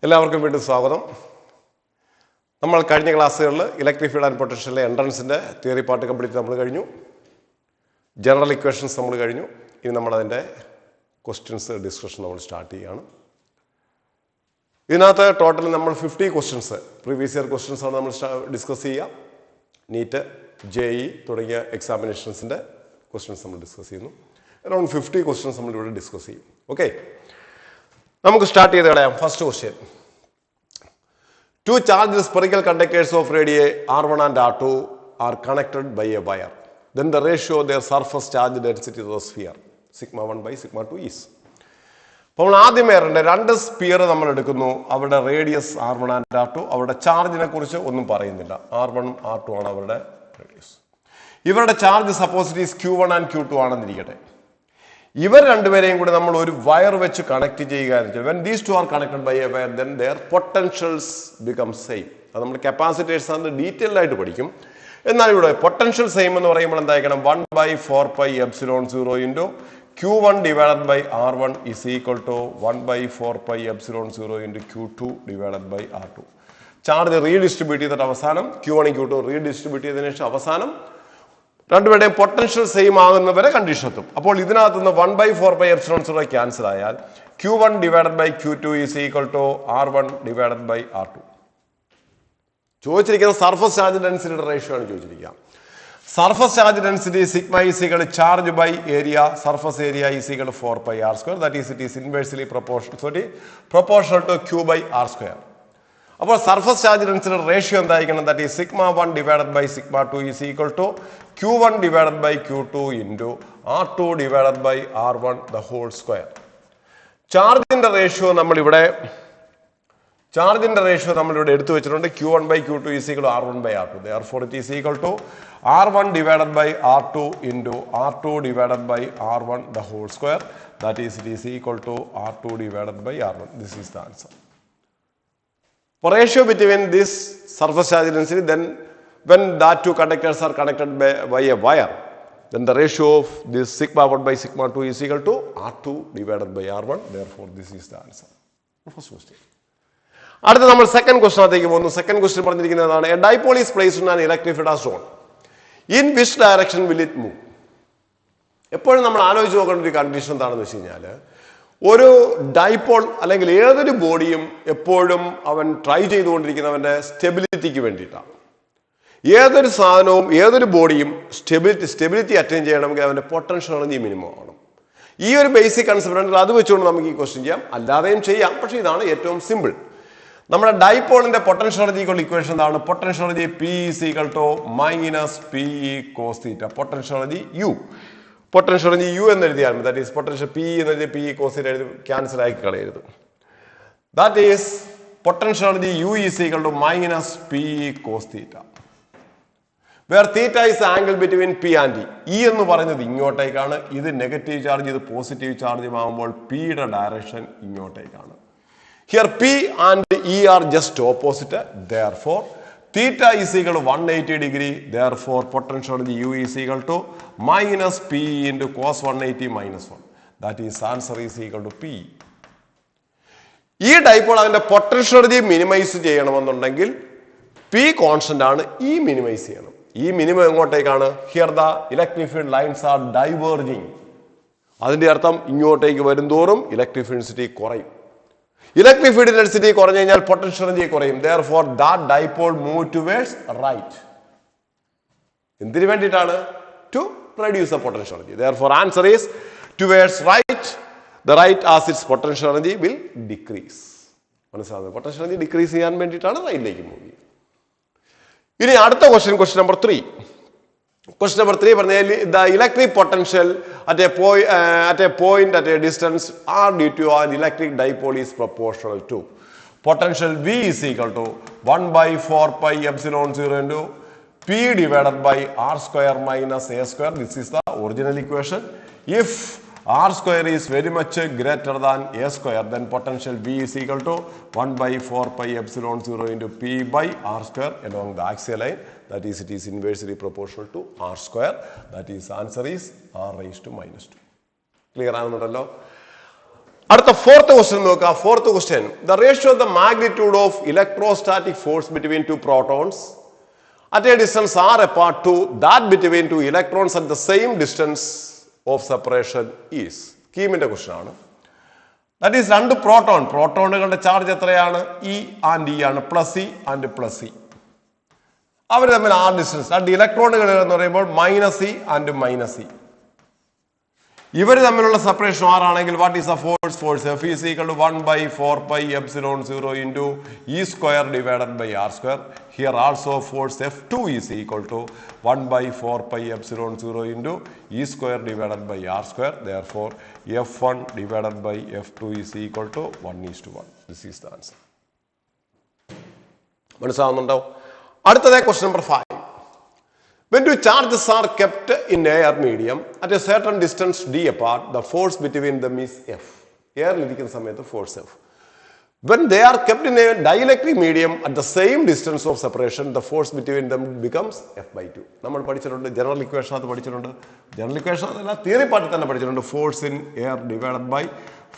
എല്ലാവർക്കും വീണ്ടും സ്വാഗതം. നമ്മൾ കഴിഞ്ഞ ക്ലാസ്സുകളിൽ ഇലക്ട്രിക് ഫീൽഡ് ആൻഡ് പൊട്ടൻഷ്യലിലെ എൻട്രൻസിൻ്റെ തിയറി പാർട്ട് കംപ്ലീറ്റ് നമ്മൾ കഴിഞ്ഞു. ജനറൽ ഇക്വേഷൻസ് നമ്മൾ കഴിഞ്ഞു. ഇനി നമ്മളതിൻ്റെ ക്വസ്റ്റ്യൻസ് ഡിസ്കഷൻ നമ്മൾ സ്റ്റാർട്ട് ചെയ്യുകയാണ്. ഇതിനകത്ത് ടോട്ടൽ നമ്മൾ 50 ക്വസ്റ്റ്യൻസ് പ്രീവിയസ് ഇയർ ക്വസ്റ്റ്യൻസ് ആണ് നമ്മൾ ഡിസ്കസ് ചെയ്യുക. നീറ്റ്, JEE തുടങ്ങിയ എക്സാമിനേഷൻസിൻ്റെ ക്വസ്റ്റ്യൻസ് നമ്മൾ ഡിസ്കസ് ചെയ്യുന്നു. അറൗണ്ട് 50 ക്വസ്റ്റ്യൻസ് നമ്മളിവിടെ ഡിസ്കസ് ചെയ്യും. ഓക്കെ, നമുക്ക് സ്റ്റാർട്ട് ചെയ്ത് കളയാം. First question: two charged spherical conductors of radii R1 and R2 are connected by a wire. Then the ratio of their surface charge density to the sphere sigma 1 by sigma 2 is. അപ്പോൾ ആദ്യമേ രണ്ട് sphere നമ്മൾ എടുക്കുന്നു. അവരുടെ radius R1 and R2. അവരുടെ ചാർജിനെ കുറിച്ച് ഒന്നും പറയുന്നില്ല. R1 R2 ആണ് അവരുടെ റേഡിയസ്. ഇവരുടെ charge suppose it is Q1 and Q2 ആണെന്നിരിക്കട്ടെ. ഇവർ രണ്ടുപേരെയും കൂടി നമ്മൾ ഒരു വയർ വെച്ച് കണക്ട് ചെയ്യുക. when these two are connected by a wire, then their potentials become same. അത് നമ്മൾ കപ്പാസിറ്റേഴ്സ് ആണ് ഡീറ്റെയിൽ ആയിട്ട് പഠിക്കും. എന്നാൽ ഇവിടെ പൊട്ടൻഷ്യൽ സെയിം എന്ന് പറയുമ്പോൾ എന്തായിരിക്കണം? 1/4πε0 into Q1 divided by R1 is equal to 1/4πε0 into Q2 divided by R2. Charge redistribute ചെയ്തിട്ട് അവസാനം Q1 Q2 റീഡിസ്ട്രിബ്യൂട്ട് ചെയ്തതിനു ശേഷം അവസാനം രണ്ടുപേരുടെയും പൊട്ടൻഷ്യൽ സെയിം ആകുന്നവരെ കണ്ടീഷൻ എത്തും. അപ്പോൾ ഇതിനകത്ത് നിന്ന് 1/4πε0 ക്യാൻസൽ ആയാൽ Q1 divided by Q2 is equal to R1 divided by R2. ചോദിച്ചിരിക്കുന്നത് സർഫസ് ചാർജ് ഡെൻസിറ്റിയുടെ റേഷ്യോ ആണ് ചോദിച്ചിരിക്കുക. Surface charge density sigma is equal to charge by area, surface area is equal to 4πr². That is it is inversely proportional to Q by R². അപ്പോൾ surface charge ഡെൻസിറ്റിയുടെ ratio എന്തായിരിക്കണം? That is sigma 1 divided by sigma 2 is equal to Q1 divided by Q2 into R2 divided by R1 the whole square. ചാർജിന്റെ ratio നമ്മളിവിടെ എടുത്തു വെച്ചിട്ടുണ്ട്. Q1 by Q2 is equal to R1 by R2. Therefore it is equal to R1 divided by R2 into R2 divided by R1 the whole square. That is, it is equal to R2 divided by R1. This is the answer. For ratio between this surface charge density, then when that two conductors are connected by a wire, then the ratio of this sigma 1 by sigma 2 is equal to R2 divided by R1. Therefore, this is the answer. First question. അടുത്ത നമ്മൾ second ക്വസ്റ്റ്യനകത്തേക്ക് പോകുന്നു. Second question പറഞ്ഞിരിക്കുന്നതാണ്: a dipole is placed in an electric field zone. In which direction will it move? എപ്പോഴും നമ്മൾ ആലോചിച്ച് നോക്കേണ്ട ഒരു കണ്ടീഷൻ എന്താണെന്ന് വെച്ച് കഴിഞ്ഞാൽ, ഒരു ഡൈപോൾ അല്ലെങ്കിൽ ഏതൊരു ബോഡിയും എപ്പോഴും അവൻ ട്രൈ ചെയ്തുകൊണ്ടിരിക്കുന്നവന്റെ സ്റ്റെബിലിറ്റിക്ക് വേണ്ടിയിട്ടാണ്. ഏതൊരു സാധനവും ഏതൊരു ബോഡിയും സ്റ്റെബിലിറ്റി അറ്റൈൻ ചെയ്യണമെങ്കിൽ അവന്റെ പൊട്ടൻഷ്യൽ എനർജി മിനിമം ആവണം. ഈ ഒരു ബേസിക് കൺസെപ്റ്റ് അത് വെച്ചുകൊണ്ട് നമുക്ക് ഈ ക്വസ്റ്റ്യൻ ചെയ്യാം, അല്ലാതെയും ചെയ്യാം. പക്ഷെ ഇതാണ് ഏറ്റവും സിമ്പിൾ. നമ്മുടെ ഡൈപോളിന്റെ പൊട്ടൻഷ്യൽ എനർജിക്കുള്ള ഇക്വേഷൻ എന്താണ്? Potential energy P is equal to minus PE cos theta. Potential energy U. Potential energy U എന്ന് എഴുതിയാൽ മതി. ദാറ്റ് ഈസ് പൊട്ടൻഷ്യൽ P എന്ന് എഴുതി PE cos theta എഴുതി ക്യാൻസൽ ആക്കി കളയരുത്. That is potential energy U is equal to minus PE cos theta. Where theta is the angle between P and E. E എന്ന് പറയുന്നത് ഇങ്ങോട്ടേക്കാണ്. ഇത് നെഗറ്റീവ് ചാർജ്, ഇത് positive charge ആകുമ്പോൾ P യുടെ direction ഇങ്ങോട്ടേക്കാണ്. Here P and E are just opposite. Therefore, theta is equal to 180 degree. Therefore, potential energy U is equal to minus P into cos 180 minus 1. That is, answer is equal to P. ഈ dipole അതിന്റെ potential energy minimise ചെയ്യണമെന്നുണ്ടെങ്കിൽ P constant ആണ്, E minimise ചെയ്യണം. ഈ minimum എങ്ങോട്ടേക്കാണ്? Here the electric field lines are diverging. അതിന്റെ അർത്ഥം ഇങ്ങോട്ടേക്ക് വരുന്തോറും ഇലക്ട്രിക് ഫീൽഡ് ഡെൻസിറ്റി കുറയും. ഇലക്ട്രിക് ഫീൽഡ് ഡെൻസിറ്റി കുറഞ്ഞു കഴിഞ്ഞാൽ പൊട്ടൻഷ്യൽ എനർജി കുറയും. Therefore, that dipole move towards right. എന്തിനു വേണ്ടിയിട്ടാണ്? To reduce the potential energy. Therefore, answer is towards right. The right as its potential energy will decrease. മനസ്സിലാവുന്നത്? Potential energy decrease ചെയ്യാൻ വേണ്ടിയിട്ടാണ് റൈറ്റിലേക്ക് move ചെയ്യുന്നത്. ഇനി അടുത്ത ക്വസ്റ്റ്യൻ നമ്പർ 3. Question number 3 പറഞ്ഞാൽ the electric potential at a point at a distance r due to an electric dipole is proportional to potential V is equal to 1/4πε0 into P divided by R square minus A square. This is the original equation. If R square is very much greater than A square, then potential V is equal to 1/4πε0 into P by R square along the axial line. That is, it is inversely proportional to R square. That is, answer is R raised to minus 2. Clear ആണെന്നുണ്ടല്ലോ? അടുത്ത fourth question നോക്കുക. Fourth question, the ratio of the magnitude of electrostatic force between two protons at a distance r apart to that between two electrons at the same distance of separation is. കീമിന്റെ question ആണ്. That is രണ്ട് പ്രോട്ടോണുകളുടെ ചാർജ് എത്രയാണ്? E and E ആണ്, plus E and plus E. അവർ തമ്മിൽ R distance. രണ്ട് ഇലക്ട്രോണുകൾ എന്ന് പറയുമ്പോൾ minus E and minus E. ഇവർ തമ്മിലുള്ള സെപ്പറേഷൻ ആറാണെങ്കിൽ what is the force? Force F is equal to 1 by 4 pi epsilon 0 into E square divided by R square. Here also force F2 is equal to 1 by 4 pi epsilon 0 into E square divided by R square. Therefore, F1 divided by F2 is equal to 1:1. This is the answer. മനസ്സിലാവുന്നുണ്ടോ? അടുത്തത് question number 5. When two charges are kept in air medium at a certain distance d apart, the force between them is F. Air ഇരിക്കുന്ന സമയത്ത് force F. When they are kept in a dielectric medium at the same distance of separation, the force between them becomes F/2. നമ്മൾ പഠിച്ചിട്ടുണ്ട്, general equation അത് പഠിച്ചിട്ടുണ്ട്. General equation അതല്ല, theory പാർട്ടിൽ തന്നെ പഠിച്ചിട്ടുണ്ട്. Force in air divided by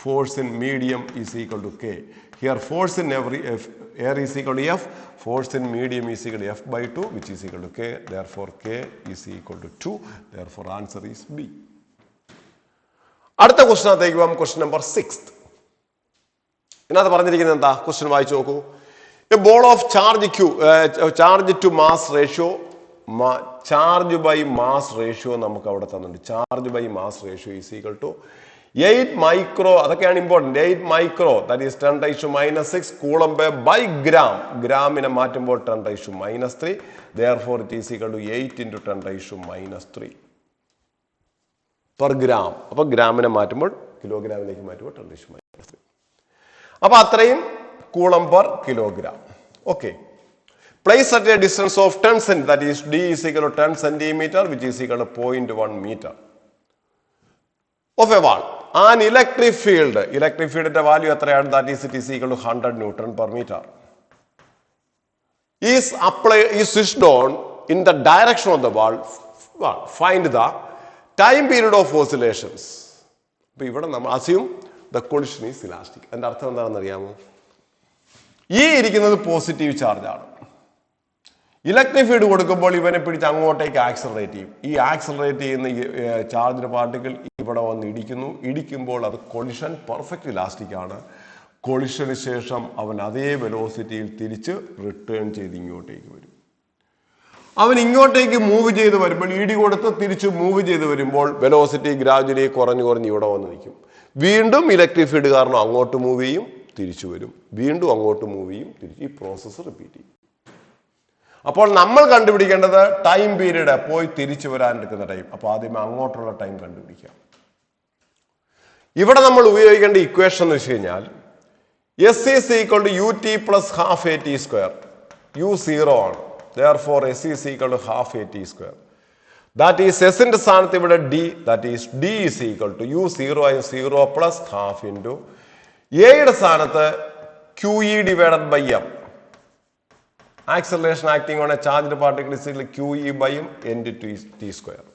force in medium is equal to K. Here force in air is equal to F, force in medium is equal to F/2, which is equal to K. Therefore, K is equal to 2. Therefore, answer is B. അടുത്ത ക്വസ്റ്റ്യനകത്തേക്ക് പോകാം. Question number 6. ഇതിനകത്ത് പറഞ്ഞിരിക്കുന്നത് എന്താ? Question വായിച്ചു നോക്കൂ. A ball of charge Q, charge to mass ratio, charge by mass ratio നമുക്ക് അവിടെ തന്നിട്ടുണ്ട്. Charge by mass ratio is equal to 8 micro, അതൊക്കെയാണ് important. 8 micro, that is 10⁻⁻⁶ coulomb by gram. ഗ്രാമിനെ മാറ്റുമ്പോൾ 10⁻⁻3. Therefore, it is equal to 8 into 10⁻⁻3 per gram. അപ്പോൾ ഗ്രാമിനെ മാറ്റുമ്പോൾ കിലോഗ്രാമിലേക്ക് മാറ്റുമ്പോൾ 10⁻⁻3. അപ്പോൾ അത്രയും coulomb per kilogram. Okay. Place at a distance of 10 cm, that is D is equal to 10 centimeter, which is equal to 0.1 meter of a wall. An electric field value എത്രയാണ്? That is, it is equal to 100 Newton per meter. Is switched on in the direction of the wall. Find the time period of oscillations. അപ്പോൾ ഇവിടെ നമ്മൾ assume the collision is elastic. അതിന്റെ അർത്ഥം എന്താണെന്ന് അറിയാമോ? ഈ ഇരിക്കുന്നത് പോസിറ്റീവ് ചാർജ് ആണ്. ഇലക്ട്രിക് ഫീൽഡ് കൊടുക്കുമ്പോൾ ഇവനെ പിടിച്ച് അങ്ങോട്ടേക്ക് ആക്സലറേറ്റ് ചെയ്യും. ഈ ആക്സലറേറ്റ് ചെയ്യുന്ന ചാർജിന്റെ പാർട്ടിക്കിൾ ഇവിടെ വന്ന് ഇടിക്കുന്നു. ഇടിക്കുമ്പോൾ അത് കൊളിഷൻ പെർഫെക്റ്റ് ഇലാസ്റ്റിക് ആണ്. കൊളിഷന് ശേഷം അവൻ അതേ വെലോസിറ്റിയിൽ തിരിച്ച് റിട്ടേൺ ചെയ്ത് ഇങ്ങോട്ടേക്ക് വരും. അവൻ ഇങ്ങോട്ടേക്ക് മൂവ് ചെയ്ത് വരുമ്പോൾ, ഇടി കൊടുത്ത് തിരിച്ച് മൂവ് ചെയ്ത് വരുമ്പോൾ വെലോസിറ്റി ഗ്രാജുവലി കുറഞ്ഞ് ഇവിടെ വന്ന് നിൽക്കും. വീണ്ടും ഇലക്ട്രിക് ഫീൽഡ് കാരണം അങ്ങോട്ട് മൂവ് ചെയ്യും, തിരിച്ചു വരും. വീണ്ടും അങ്ങോട്ട് മൂവ് ചെയ്യും, തിരിച്ച്. ഈ പ്രോസസ്സ് റിപ്പീറ്റ് ചെയ്യും. അപ്പോൾ നമ്മൾ കണ്ടുപിടിക്കേണ്ടത് ടൈം പീരീഡ്, പോയി തിരിച്ചു വരാൻ എടുക്കുന്ന ടൈം. അപ്പോൾ ആദ്യമേ അങ്ങോട്ടുള്ള ടൈം കണ്ടുപിടിക്കാം. ഇവിടെ നമ്മൾ ഉപയോഗിക്കേണ്ട ഇക്വേഷൻ എന്ന് വെച്ച് കഴിഞ്ഞാൽ S is equal to ut plus half at square. U 0 ആണ്. Therefore, S is equal to half at square. That is S ന്റെ സ്ഥാനത്ത് ഇവിടെ D, that is D is equal to U 0 and 0 plus half into A യുടെ സ്ഥാനത്ത് QE divided by M. Acceleration acting on a charged particle is equal to QE by M into T square.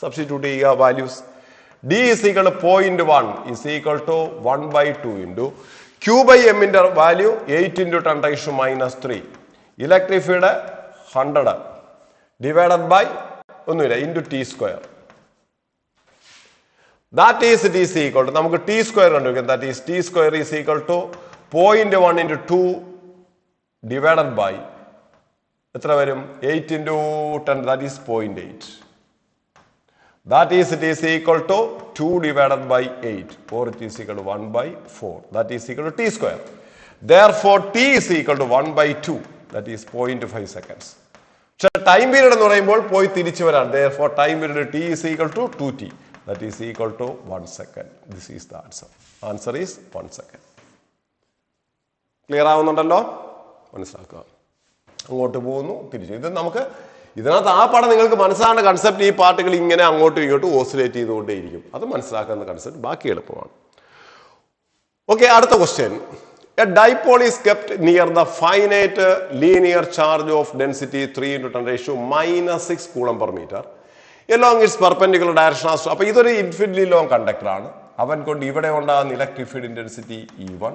Substitute ചെയ്യുക values. D is equal to 0.1 is equal to 1 by 2 into Q by M ന്റെ value 8 into 10⁻⁻3. Electric field 100 divided by ഒന്നുമില്ല into T square. That is, it is equal to, നമുക്ക് T square കണ്ടുപിടിക്കാം. That is, T square is equal to 0.1 into 2 divided by എത്ര വരും? 8 into 10, that is 0.8. That is, it is equal to 2 divided by 8, or it is equal to 1 by 4. That is equal to T square. Therefore, T is equal to 1 by 2, that is 0.5 seconds. So, time period എന്ന് പറയുമ്പോൾ പോയി തിരിച്ചു വരാൻ. Therefore, time period T is equal to 2T, that is equal to 1 second. This is the answer. Answer is 1 second. Clear ആവുന്നുണ്ടല്ലോ? മനസ്സിലാക്കുക. അങ്ങോട്ട് പോകുന്നു, തിരിച്ചു. ഇത് നമുക്ക് ഇതിനകത്ത് ആ പാഠം നിങ്ങൾക്ക് മനസ്സിലാകുന്ന കൺസെപ്റ്റ്, ഈ പാർട്ടികൾ ഇങ്ങനെ അങ്ങോട്ടും ഇങ്ങോട്ടും ഓസിലേറ്റ് ചെയ്തുകൊണ്ടേയിരിക്കും. അത് മനസ്സിലാക്കുന്ന കൺസെപ്റ്റ് ബാക്കി എളുപ്പമാണ്. ഓക്കെ, അടുത്ത question. A dipole is kept near the finite linear charge of density 3 × 10⁻⁻6 coulomb per metre along its perpendicular direction. അപ്പൊ ഇതൊരു ഇൻഫിനിറ്റ്ലി ലോങ് കണ്ടക്ടർ ആണ്. അവൻ കൊണ്ട് ഇവിടെ ഉണ്ടാകുന്ന ഇലക്ട്രിക് ഫീൽഡ് ഇന്റൻസിറ്റി E1,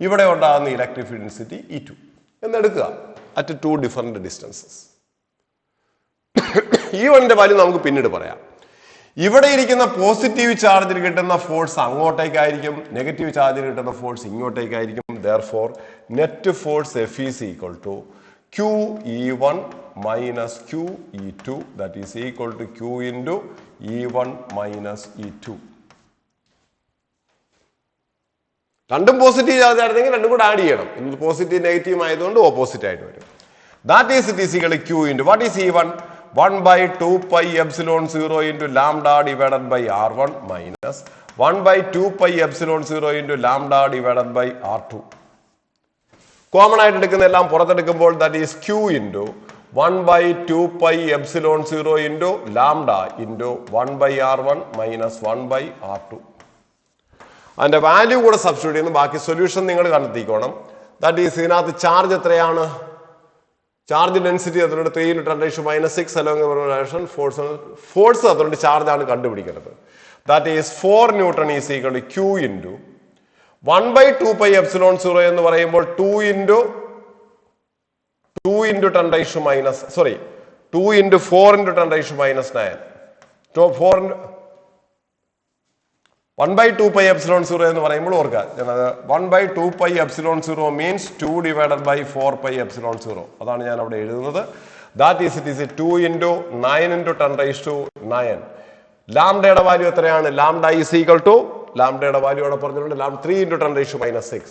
ഇവിടെ ഉണ്ടാകുന്ന ഇലക്ട്രിക് ഫീൽഡ് ഇന്റൻസിറ്റി E2 എന്നെടുക്കുക അറ്റ് 2 ഡിഫറെന്റ് ഡിസ്റ്റൻസസ്. E1ന്റെ വാല്യൂ നമുക്ക് പിന്നീട് പറയാം. ഇവിടെ ഇരിക്കുന്ന പോസിറ്റീവ് ചാർജിൽ കിട്ടുന്ന ഫോഴ്സ് അങ്ങോട്ടേക്കായിരിക്കും, നെഗറ്റീവ് ചാർജിൽ കിട്ടുന്ന force ഇങ്ങോട്ടേക്കായിരിക്കും. therefore net force F is equal to QE1 minus QE2, that is equal to Q into E1 minus E2. രണ്ടും പോസിറ്റീവ് ചാർജ് ആയിരുന്നെങ്കിൽ രണ്ടും കൂടെ ആഡ് ചെയ്യണം. ഇന്ന് പോസിറ്റീവ് നെഗറ്റീവ് ആയതുകൊണ്ട് ഓപ്പോസിറ്റ് ആയിട്ട് വരും. That is it is equal to Q into what is E1? 1 by 2 pi epsilon 0 into lambda divided by R1 minus 1 by 2 pi epsilon 0 into lambda divided by R2. Common ആയിട്ട് എടുക്കുന്ന എല്ലാം പുറത്തെടുക്കുമ്പോൾ that is Q into 1 by 2 pi epsilon 0 into lambda into 1 by R1 minus 1 by R2. അതിന്റെ value കൂടെ substitute ചെയ്യുന്നു. ബാക്കി solution നിങ്ങൾ കണ്ടെത്തിക്കോണം. That is ഇതിനകത്ത് charge എത്രയാണ്? ചാർജ് ഡെൻസിറ്റി അതുകൊണ്ട് 3 into 10⁻⁻⁶ അല്ലെങ്കിൽ ഫോഴ്സ് അതുകൊണ്ട് ചാർജ് ആണ് കണ്ടുപിടിക്കുന്നത്. That is 4 Newton is equal to Q into 1 by 2 pi epsilon 0 എന്ന് പറയുമ്പോൾ 2 into 4 into 10⁻⁹ 1 by 2 pi epsilon 0 എന്ന് പറയുമ്പോൾ ഓർക്കുക 1 by 2 pi epsilon 0 means 2 divided by 4 pi epsilon 0. അതാണ് ഞാൻ അവിടെ എഴുതുന്നത്. That is it is 2 into 9 into 10⁻⁹. ലാംഡയുടെ വാല്യൂ എത്രയാണ്? ലാംഡ ഈസ് ഈക്വൽ ടു ലാംഡയുടെ വാല്യൂ അവിടെ പറഞ്ഞിട്ടുണ്ട് 3 into 10⁻⁶.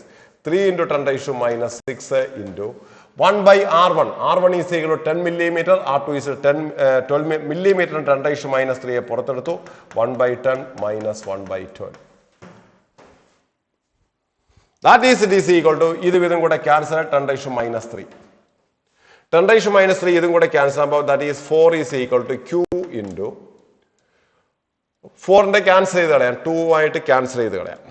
3 into 10⁻⁶ into 1 by R1. R1 is equal to 10 millimeter. R2 is 12 millimeter. 10⁻⁻3 പുറത്തെടുത്തു. 1 by 10 minus 1 by 12. That is it is equal to ഇത് ഇതും കൂടെ cancel 10⁻⁻3. 10⁻⁻3 ഇതും കൂടെ ക്യാൻസൽ ആകുമ്പോൾ that is 4 is equal to Q into 4ന്റെ cancel ചെയ്ത് കളയാം. 2 ആയിട്ട് ക്യാൻസൽ ചെയ്ത് കളയാം.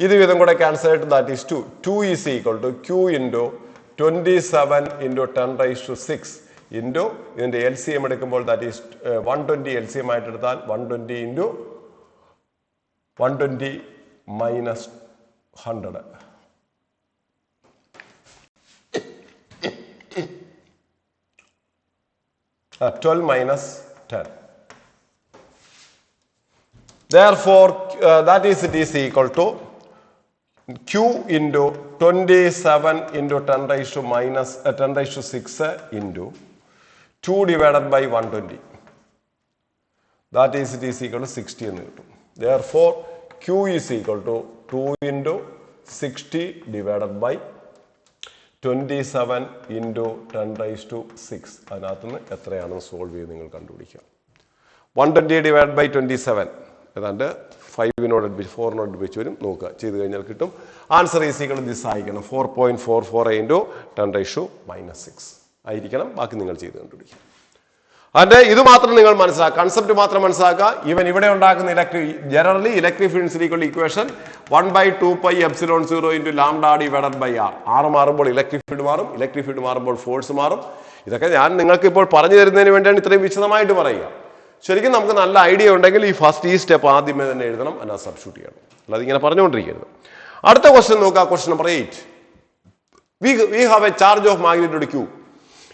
ഇത് വിധം കൂടെ ക്യാൻസൽ ആയിട്ട് that is 2. 2 is equal to Q into 27 into 10⁻⁶ into ഇതിന്റെ LCM എടുക്കുമ്പോൾ ദാറ്റ് ഈസ് 120 LCM ആയിട്ട് എടുത്താൽ 120 into 120 minus 100. Uh, 12 minus 10. Therefore, that is it is equal to Q into 27 into 10⁻⁻6 into 2 divided by 120. That is it is equal to 60 എന്ന് കിട്ടും. Therefore, Q is equal to 2 into 60 divided by 27 into 10⁻⁶. അതിനകത്തുനിന്ന് എത്രയാണെന്ന് solve ചെയ്ത് നിങ്ങൾ കണ്ടുപിടിക്കുക. 120 divided by 27 ഏതാണ്ട് 5നോട് 4നോട് വെച്ച് വരും. നോക്കുക, ചെയ്ത് കഴിഞ്ഞാൽ കിട്ടും. Answer is equal to this ആയിരിക്കണം 4.44 into 10⁻⁻6 ആയിരിക്കണം. ബാക്കി നിങ്ങൾ ചെയ്ത് കണ്ടുപിടിക്കുക. അതിന്റെ ഇത് മാത്രം നിങ്ങൾ മനസ്സിലാക്കുക, കൺസെപ്റ്റ് മാത്രം മനസ്സിലാക്കുക. ഇവൻ ഇവിടെ ഉണ്ടാക്കുന്ന generally electric field equation 1 by 2 pi epsilon 0 into lambda divided by R. R മാറുമ്പോൾ ഇലക്ട്രിക് ഫീൽഡ് മാറും, ഇലക്ട്രിക് ഫീൽഡ് മാറുമ്പോൾ ഫോഴ്സ് മാറും. ഇതൊക്കെ ഞാൻ നിങ്ങൾക്ക് ഇപ്പോൾ പറഞ്ഞു തരുന്നതിന് വേണ്ടിയാണ് ഇത്രയും വിശദമായിട്ട് പറയുക. ശരിക്കും നമുക്ക് നല്ല ഐഡിയ ഉണ്ടെങ്കിൽ ഈ സ്റ്റെപ്പ് ആദ്യമേ തന്നെ എഴുതണം, അല്ല സബ്സ്റ്റിറ്റ്യൂട്ട് ചെയ്യണം, അല്ലാതെ ഇങ്ങനെ പറഞ്ഞുകൊണ്ടിരിക്കരുത്. അടുത്ത ക്വസ്റ്റ്യൻ നോക്കുക. Question number 8. We have a charge of magnitude Q.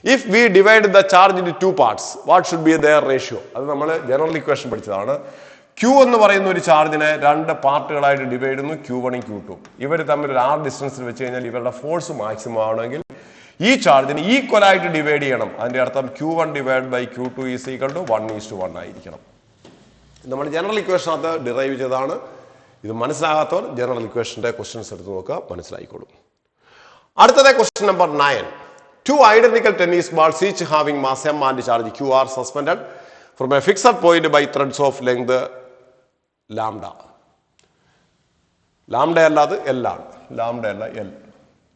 If we divide the charge into 2 parts, what should be their ratio? അത് നമ്മൾ ജനറൽ ഇക്വേഷൻ പഠിച്ചതാണ്. Q എന്ന് പറയുന്ന ഒരു ചാർജിനെ 2 പാർട്ടുകളായിട്ട് ഡിവൈഡ് ചെയ്യുന്നു, Q1 Q2. ഇവർ തമ്മിൽ ഒരു R ഡിസ്റ്റൻസിൽ വെച്ച് കഴിഞ്ഞാൽ ഇവരുടെ ഫോഴ്സ് മാക്സിമം ആവണമെങ്കിൽ ഈ ചാർജിന് ഈക്വൽ ആയിട്ട് ഡിവൈഡ് ചെയ്യണം. അതിന്റെ അർത്ഥം Q1 divided by Q2 is equal to 1:1 ആയിരിക്കണം. നമ്മൾ ജനറൽ ഇക്വേഷനകത്ത് ഡിറൈവ് ചെയ്തതാണ്. ഇത് മനസ്സിലാകാത്തവർ ജനറൽ ഇക്വേഷന്റെ ക്വസ്റ്റ്യൻസ് എടുത്ത് നോക്കുക, മനസ്സിലായിക്കോളും. അടുത്തത് question number 9. 2 identical tennis balls each having mass m and charge q are suspended from a fixed point by threads of length lambda. Lambda അല്ലാതെ L ആണ്. Lambda അല്ല L.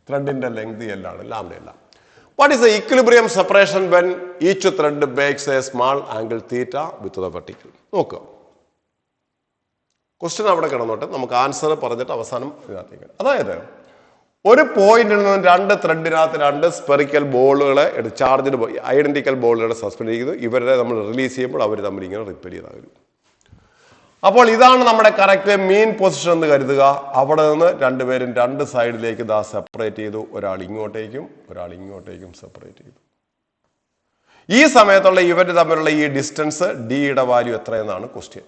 ത്രെഡിന്റെ ലെങ്ത് L ആണ്, lambda അല്ല. What is the equilibrium separation when each thread makes a small angle theta with the vertical? നോക്കുക, question അവിടെ കിടന്നോട്ടെ, നമുക്ക് ആൻസർ പറഞ്ഞിട്ട് അവസാനം ഇതിനകത്തേക്ക്. അതായത് ഒരു പോയിന്റിൽ നിന്ന് 2 ത്രെഡിനകത്ത് 2 സ്പെറിക്കൽ ബോളുകളെ ചാർജിന് ഐഡന്റിക്കൽ ബോളുകളെ സസ്പെൻഡ് ചെയ്യുന്നു. ഇവരെ നമ്മൾ റിലീസ് ചെയ്യുമ്പോൾ അവർ തമ്മിൽ ഇങ്ങനെ റിപ്പൽ ചെയ്താൽ വരും. അപ്പോൾ ഇതാണ് നമ്മുടെ കറക്റ്റ് മീൻ പൊസിഷൻ എന്ന് കരുതുക. അവിടെ നിന്ന് രണ്ടുപേരും രണ്ട് സൈഡിലേക്ക് ഇതാ സെപ്പറേറ്റ് ചെയ്തു. ഒരാൾ ഇങ്ങോട്ടേക്കും ഒരാൾ ഇങ്ങോട്ടേക്കും സെപ്പറേറ്റ് ചെയ്തു. ഈ സമയത്തുള്ള ഇവർ തമ്മിലുള്ള ഈ ഡിസ്റ്റൻസ് ഡിയുടെ വാല്യൂ എത്രയെന്നാണ് ക്വസ്റ്റ്യൻ.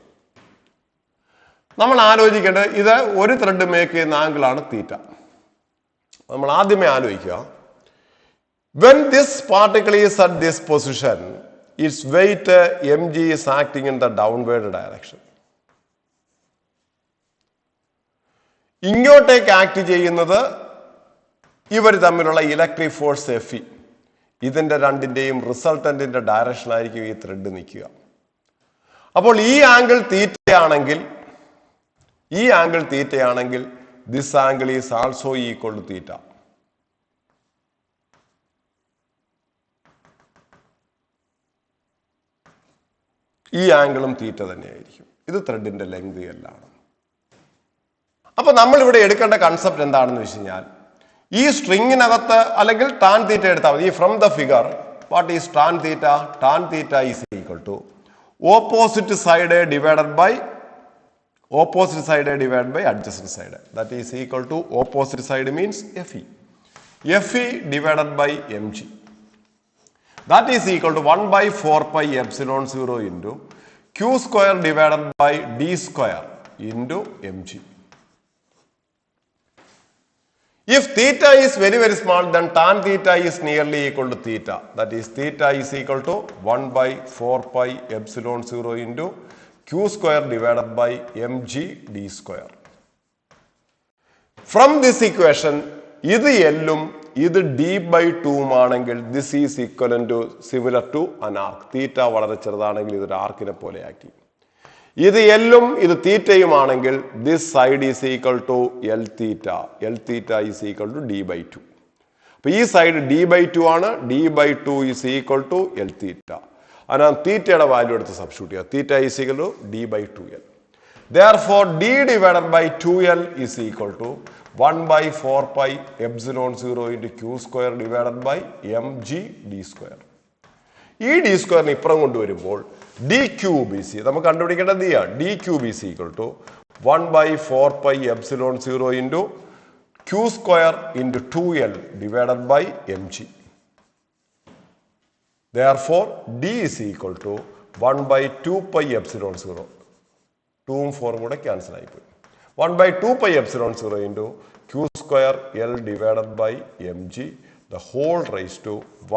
നമ്മൾ ആലോചിക്കേണ്ടത് ഇത് ഒരു ത്രെഡ് മേക്ക് ചെയ്യുന്ന ആംഗിളാണ് തീറ്റ. നമ്മൾ ആദ്യമേ ആലോചിക്കുക, when this particle is at this position, its weight mg is acting in the downward direction. ഇങ്ങോട്ടേക്ക് ആക്ട് ചെയ്യുന്നത് ഇവർ തമ്മിലുള്ള ഇലക്ട്രിക് ഫോഴ്സ് എഫ്. ഇതിന്റെ രണ്ടിന്റെയും റിസൾട്ടന്റിന്റെ ഡയറക്ഷൻ ആയിരിക്കും ഈ ത്രെഡ് നിൽക്കുക. അപ്പോൾ ഈ ആംഗിൾ തീറ്റയാണെങ്കിൽ this angle is also equal to theta. ഈ ആംഗിളും തീറ്റ തന്നെയായിരിക്കും. ഇത് ത്രെഡിന്റെ ലെങ്ത് എല്ലാണ്. അപ്പൊ നമ്മൾ ഇവിടെ എടുക്കേണ്ട കൺസെപ്റ്റ് എന്താണെന്ന് വെച്ച് കഴിഞ്ഞാൽ, ഈ സ്ട്രിങ്ങിനകത്ത് അല്ലെങ്കിൽ ടാൻ തീറ്റ എടുത്താൽ മതി. From the figure what is tan theta? Tan theta is equal to opposite side divided by adjacent side. That is equal to opposite side means FE. FE divided by mg. That is equal to 1 by 4 pi epsilon 0 into q square divided by d square into mg. If theta is very very small, then tan theta is nearly equal to theta. That is theta is equal to 1 by 4 pi epsilon 0 into q square divided by mg d square. From this equation, ഇത് എല്ലും ഇത് d by 2 ആണെങ്കിൽ this is equivalent to similar to an arc. തീറ്റ വളരെ ചെറുതാണെങ്കിൽ ഇതൊരു ആർക്കിനെ പോലെ ആക്കി. ഇത് എല്ലും ഇത് തീറ്റയുമാണെങ്കിൽ this side is equal to L theta. L theta is equal to d by 2. അപ്പൊ ഈ സൈഡ് d by 2 ആണ്. d by 2 is equal to L theta. അതിനാൽ തീറ്റയുടെ വാല്യൂ എടുത്ത് സബ്സ്റ്റിറ്റ്യൂട്ട് ചെയ്യുക. തീറ്റ is equal to d by 2L. Therefore, d divided by 2L is equal to 1 by 4 pi epsilon 0 into q square divided by mg d square. ഈ d സ്ക്വയറിന് ഇപ്പുറം കൊണ്ടുവരുമ്പോൾ d cube is നമുക്ക് കണ്ടുപിടിക്കേണ്ടത് d cube is equal to 1 by 4 pi epsilon 0 into q square into 2L divided by mg. Therefore, d is equal to 1 by 2 pi epsilon 0. 2 ഉം 4 കൂടെ cancel ആയിപ്പോയി. 1 by 2 pi epsilon 0 into q square L divided by mg the whole raised to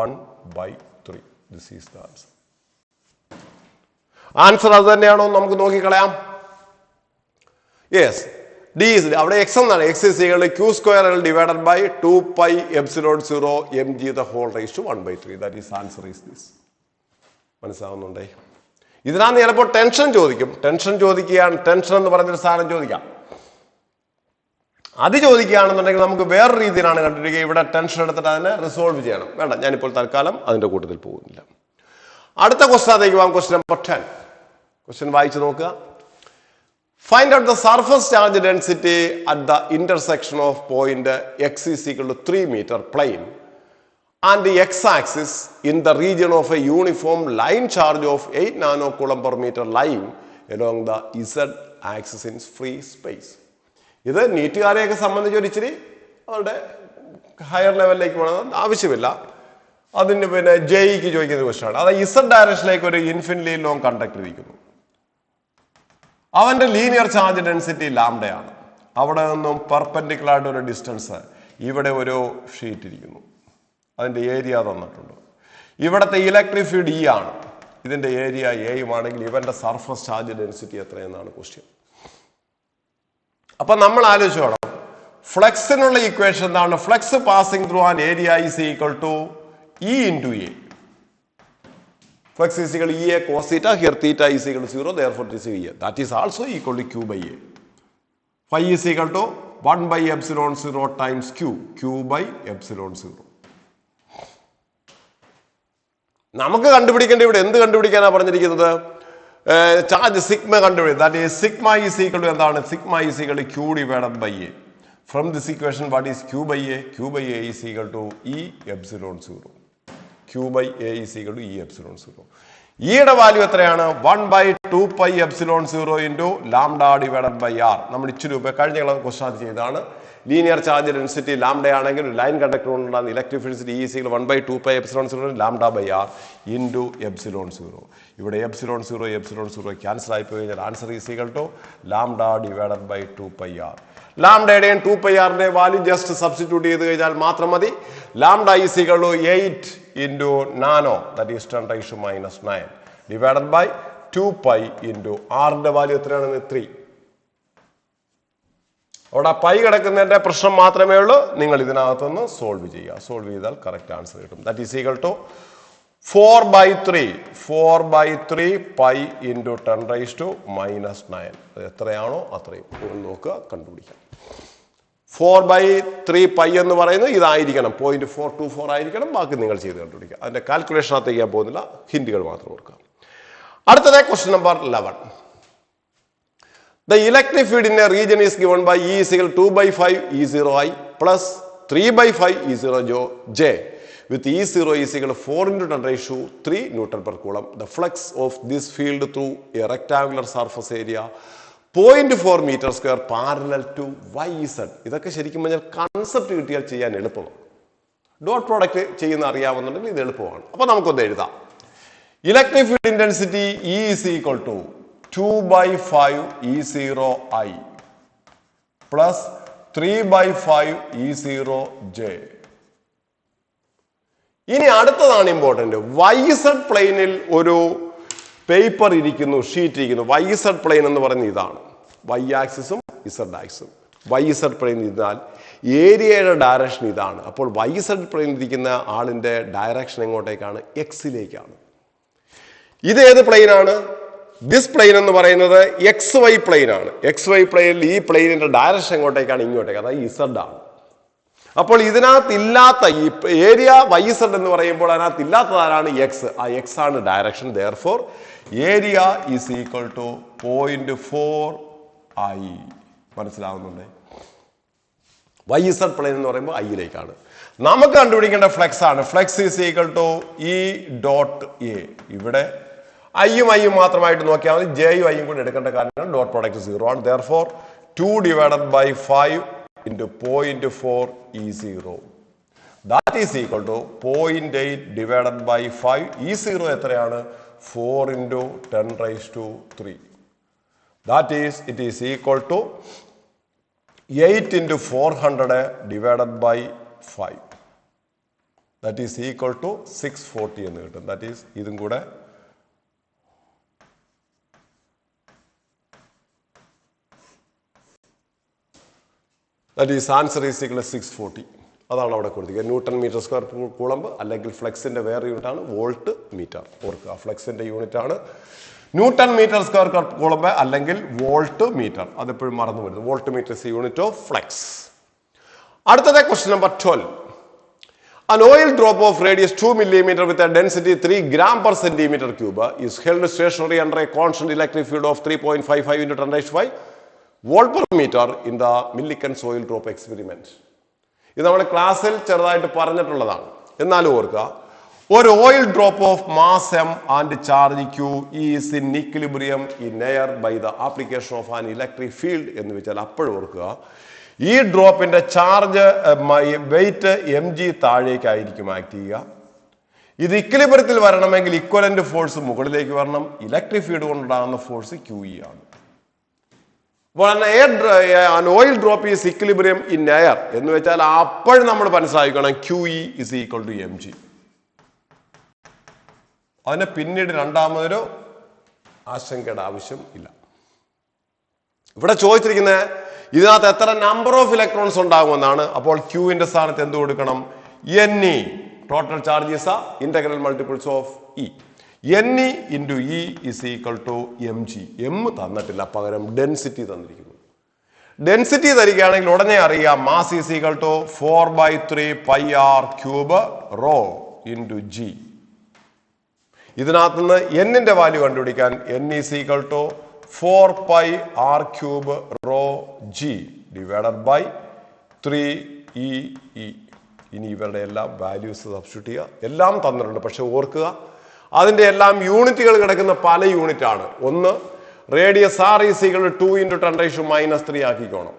1 by 3. This is the answer. Answer അത് തന്നെയാണോ നമുക്ക് നോക്കിക്കളയാം. Yes, d is അവിടെ x എന്നാണ്. x is equal to q square L divided by 2 pi epsilon 0 mg the whole raised to 1 by 3. That is answer is this. മനസ്സിലാവുന്നുണ്ടേ? ഇതിനാണ് ചിലപ്പോൾ tension ചോദിക്കുകയാണ്. Tension എന്ന് പറഞ്ഞൊരു സാധനം ചോദിക്കാം. അത് ചോദിക്കുകയാണെന്നുണ്ടെങ്കിൽ നമുക്ക് വേറെ രീതിയിലാണ് കണ്ടിരിക്കുക. ഇവിടെ ടെൻഷൻ എടുത്തിട്ട് അതിനെ റിസോൾവ് ചെയ്യണം. വേണ്ട, ഞാനിപ്പോൾ തൽക്കാലം അതിന്റെ കൂട്ടത്തിൽ പോകുന്നില്ല. അടുത്ത ക്വസ്റ്റ്യനിലേക്ക് പോകാം. Question number 10. ക്വസ്റ്റ്യൻ വായിച്ചു നോക്കുക. Find out the surface charge density at the intersection of point x is equal to 3 meter plane and the x-axis in the region of a uniform line charge of 8 nanocoulomb per meter lying along the z-axis in free space. ഇത് നീറ്റുകാരെയൊക്കെ സംബന്ധിച്ച് ഒരു ഇച്ചിരി അവരുടെ higher ലെവലിലേക്ക് പോകണം, ആവശ്യമില്ല. അതിന് പിന്നെ ജെയ്ക്ക് ചോദിക്കുന്ന ക്വസ്റ്റ്യൻ ആണ്. അത് ഇസഡ് ഡയറക്ഷനിലേക്ക് ഒരു ഇൻഫിനിറ്റ്ലി ലോങ് കണ്ടക്ടർ ഇരിക്കുന്നു. അവന്റെ ലീനിയർ ചാർജ് ഡെൻസിറ്റി ലാംഡയാണ്. അവിടെ നിന്നും പെർപെൻഡിക്കുലർ ആയിട്ട് ഒരു ഡിസ്റ്റൻസ് ഇവിടെ ഒരു ഷീറ്റ് ഇരിക്കുന്നു. അതിന്റെ ഏരിയ തന്നിട്ടുണ്ട്. ഇവിടുത്തെ ഇലക്ട്രിക് ഫീൽഡ് ഇ ആണ്. ഇതിന്റെ ഏരിയ എയുമാണെങ്കിൽ ഇവന്റെ സർഫസ് ചാർജ് ഡെൻസിറ്റി എത്രയെന്നാണ് ക്വസ്റ്റ്യൻ. അപ്പൊ നമ്മൾ ആലോചിച്ച് വേണം, ഫ്ലക്സിനുള്ള ഇക്വേഷൻ എന്താണ്? Flux passing through an area is equal to E into A. Flux is equal to EA cos theta. Here theta is equal to 0. Therefore, it is EA. That is also equal to Q by A. Phi is equal to 1 by epsilon 0 times Q. Q by epsilon 0. നമുക്ക് കണ്ടുപിടിക്കേണ്ട ഇവിടെ എന്ത് കണ്ടുപിടിക്കാനാണ് പറഞ്ഞിരിക്കുന്നത്? Charge sigma കണ്ടുപിടിക്കുക. That is sigma is equal to എന്താണ്? Sigma is equal to Q divided by A. From this equation, what is Q by A? Q by A is equal to E epsilon 0. Q by A is equal to E epsilon 0. ഇയുടെ value എത്രയാണ്? 1 by 2 pi epsilon 0 into lambda divided by r. നമ്മൾ ഇച്ചിരി കഴിഞ്ഞ question ചെയ്താണ്. Linear charge density lambda ആണെങ്കിൽ line conductor ഉണ്ടാകുന്ന electric field E is equal 1 by 2 pi epsilon 0 lambda by r into epsilon 0. ഇവിടെ epsilon 0 cancel ആയി പോയി കഴിഞ്ഞാൽ answer is equal to lambda divided by 2 pi r. ലാംഡയുടെയും 2 pi r ന്റെ value just substitute ചെയ്ത് കഴിഞ്ഞാൽ മാത്രം മതി. Lambda is equal to 8 into nano, that is 10 raised to minus 9 divided by 2 pi into r ന്റെ value എത്രയാണ്? 3. അവിടെ pi കിടക്കുന്നതിന്റെ പ്രശ്നം മാത്രമേ ഉള്ളൂ. നിങ്ങൾ ഇതിനകത്തുനിന്ന് സോൾവ് ചെയ്യുക. സോൾവ് ചെയ്താൽ കറക്റ്റ് ആൻസർ കിട്ടും. That is equal to 4/3 pi into 10 raised to minus 9. അത് എത്രയാണോ അത്രയും നോക്കുക, കണ്ടുപിടിക്കാം. 4/3 പൈ എന്ന് പറയുന്നത് ഇതായിരിക്കണം, 0.424 ആയിരിക്കണം. ബാക്കി നിങ്ങൾ ചെയ്ത് കണ്ടുപിടിക്കുക. അതിന്റെ കാൽക്കുലേഷനകത്ത് ചെയ്യാൻ പോകുന്നില്ല, ഹിന്റുകൾ മാത്രം ഓർക്കുക. അടുത്തത് question number 11. The electric field in a region is given by E is equal to 2/5 E0I plus 3/5 E0J with E0 is equal to 4 into 10 raised to 3 Newton per coulomb. The flux of this field through a rectangular surface area 0.4 meter square parallel to YZ. ഇതൊക്കെ ശരിക്കും പറഞ്ഞാൽ concept കിട്ടിയാൽ ചെയ്യാൻ എളുപ്പമാണ്. Dot product ചെയ്യുന്ന അറിയാവുന്നുണ്ടെങ്കിൽ ഇത് എളുപ്പമാണ്. അപ്പോൾ നമുക്കൊന്ന് എഴുതാം. Electric field intensity E is equal to 2/5 E0I plus 3/5 E0J. ഇനി അടുത്തതാണ് ഇമ്പോർട്ടന്റ്. YZ പ്ലെയിനിൽ ഒരു പേപ്പർ ഇരിക്കുന്നു, ഷീറ്റ് ഇരിക്കുന്നു. YZ പ്ലെയിൻ എന്ന് പറയുന്നത് ഇതാണ്. Y ആക്സിസും Z ആക്സിസും. YZ പ്ലെയിൻ ഇരുന്നാൽ ഏരിയയുടെ ഡയറക്ഷൻ ഇതാണ്. അപ്പോൾ YZ പ്ലെയിൻ ഇരിക്കുന്ന ആളിന്റെ ഡയറക്ഷൻ എങ്ങോട്ടേക്കാണ്? X-ലേക്കാണ്. ഇത് ഏത് പ്ലെയിനാണ്? ദിസ് പ്ലെയിൻ എന്ന് പറയുന്നത് XY പ്ലെയിൻ ആണ്. XY പ്ലെയിനിൽ ഈ പ്ലെയിനിന്റെ ഡയറക്ഷൻ എങ്ങോട്ടേക്കാണ്? ഇങ്ങോട്ടേക്ക്, അതായത് Z ആണ്. അപ്പോൾ ഇതിനകത്ത് ഇല്ലാത്ത ഈ ഏരിയ YZ എന്ന് പറയുമ്പോൾ അതിനകത്ത് ഇല്ലാത്തതാണ് X. ആ X ആണ് direction. therefore area is equal to 0.4I. മനസ്സിലാവുന്നുണ്ട്? YZ പ്ലെയിൻ എന്ന് പറയുമ്പോൾ I-ലേക്കാണ്. നമുക്ക് കണ്ടുപിടിക്കേണ്ട ഫ്ലെക്സ് ആണ്. Flex is equal to E.A. ഇവിടെ ഐയും മാത്രമായിട്ട് നോക്കിയാൽ മതി. ജെയും ഐയും കൂടി എടുക്കേണ്ട കാര്യങ്ങൾ. ഡോട്ട് പ്രോഡക്റ്റ് 0 ആണ്. therefore 2 divided by 5 into 0.4 E0. that is equal to 0.8 divided by 5. E0 എത്രയാണ്? 4 into 10 raised to 3. that is, it is equal to 8 into 400 divided by 5. that is equal to 640 എന്ന് കിട്ടും. that is ഇതും കൂടെ that is answer is equal to 640. അതാണ് അവിടെ കൊടുത്തിരിക്കുക. Newton metre square Coulomb, അല്ലെങ്കിൽ ഫ്ലെക്സിന്റെ വേറെ unit ആണ് വോൾട്ട് മീറ്റർ. ഓർക്കുക, ഫ്ലെക്സിന്റെ യൂണിറ്റ് ആണ് ന്യൂട്ടൺ മീറ്റർ സ്ക്വയർ കൂളംബ് അല്ലെങ്കിൽ വോൾട്ട് മീറ്റർ. അതെപ്പോഴും മറന്നു വരുന്നത്. Volt meter is unit of flex. അടുത്തത് question number 12. An oil drop of radius 2 millimeter with a density 3 gram per centimeter cube is held stationary under a constant electric field of 3.55 into 10 raised to 5 volt per meter in the Millikan's oil drop experiment. ഇത് നമ്മുടെ ക്ലാസ്സിൽ ചെറുതായിട്ട് പറഞ്ഞിട്ടുള്ളതാണ്. എന്നാലും ഓർക്കുക, ഒരു oil drop of mass m and charge q is in equilibrium in air by the application of an electric field എന്ന് വെച്ചാൽ അപ്പോഴും ഓർക്കുക, ഈ ഡ്രോപ്പിന്റെ ചാർജ് വെയിറ്റ് mg താഴേക്കായിരിക്കും ആക്ട് ചെയ്യുക. ഇത് ഇക്വിലിബ്രിയത്തിൽ വരണമെങ്കിൽ ഇക്വലന്റ് ഫോഴ്സ് മുകളിലേക്ക് വരണം. ഇലക്ട്രിക് ഫീൽഡ് കൊണ്ടുണ്ടാകുന്ന ഫോഴ്സ് QE ആണ്. an oil drop is equilibrium in air എന്ന് വെച്ചാൽ അപ്പോഴും നമ്മൾ മനസ്സിലാക്കണം QE is equal to mg. അതിനെ പിന്നീട് രണ്ടാമതൊരു ആശങ്കയുടെ ആവശ്യം ഇല്ല. ഇവിടെ ചോദിച്ചിരിക്കുന്ന ഇതിനകത്ത് എത്ര നമ്പർ ഓഫ് ഇലക്ട്രോൺസ് ഉണ്ടാകുമെന്നാണ്. അപ്പോൾ ക്യൂവിന്റെ സ്ഥാനത്ത് എന്ത് കൊടുക്കണം? NE. Total charge is integral multiples of E. NE into E is equal to mg. M തന്നിട്ടില്ല, പകരം ഡെൻസിറ്റി തന്നിരിക്കുന്നു. ഡെൻസിറ്റി തരികയാണെങ്കിൽ ഉടനെ അറിയാം mass is equal to 4/3 pi r cube rho into g. ഇതിനകത്ത് നിന്ന് എന്നിന്റെ വാല്യൂ കണ്ടുപിടിക്കാൻ n is equal to 4 pi r cube rho g divided by 3e e. ഇനി ഇവരുടെ എല്ലാം വാല്യൂസ് സബ്സ്റ്റിറ്റ്യൂട്ട് ചെയ്യുക. എല്ലാം തന്നിട്ടുണ്ട്, പക്ഷെ ഓർക്കുക അതിന്റെ എല്ലാം യൂണിറ്റുകൾ കിടക്കുന്ന പല യൂണിറ്റ് ആണ്. ഒന്ന് radius r is equal to 2 into 10 raised to minus 3 ആക്കിക്കോണം.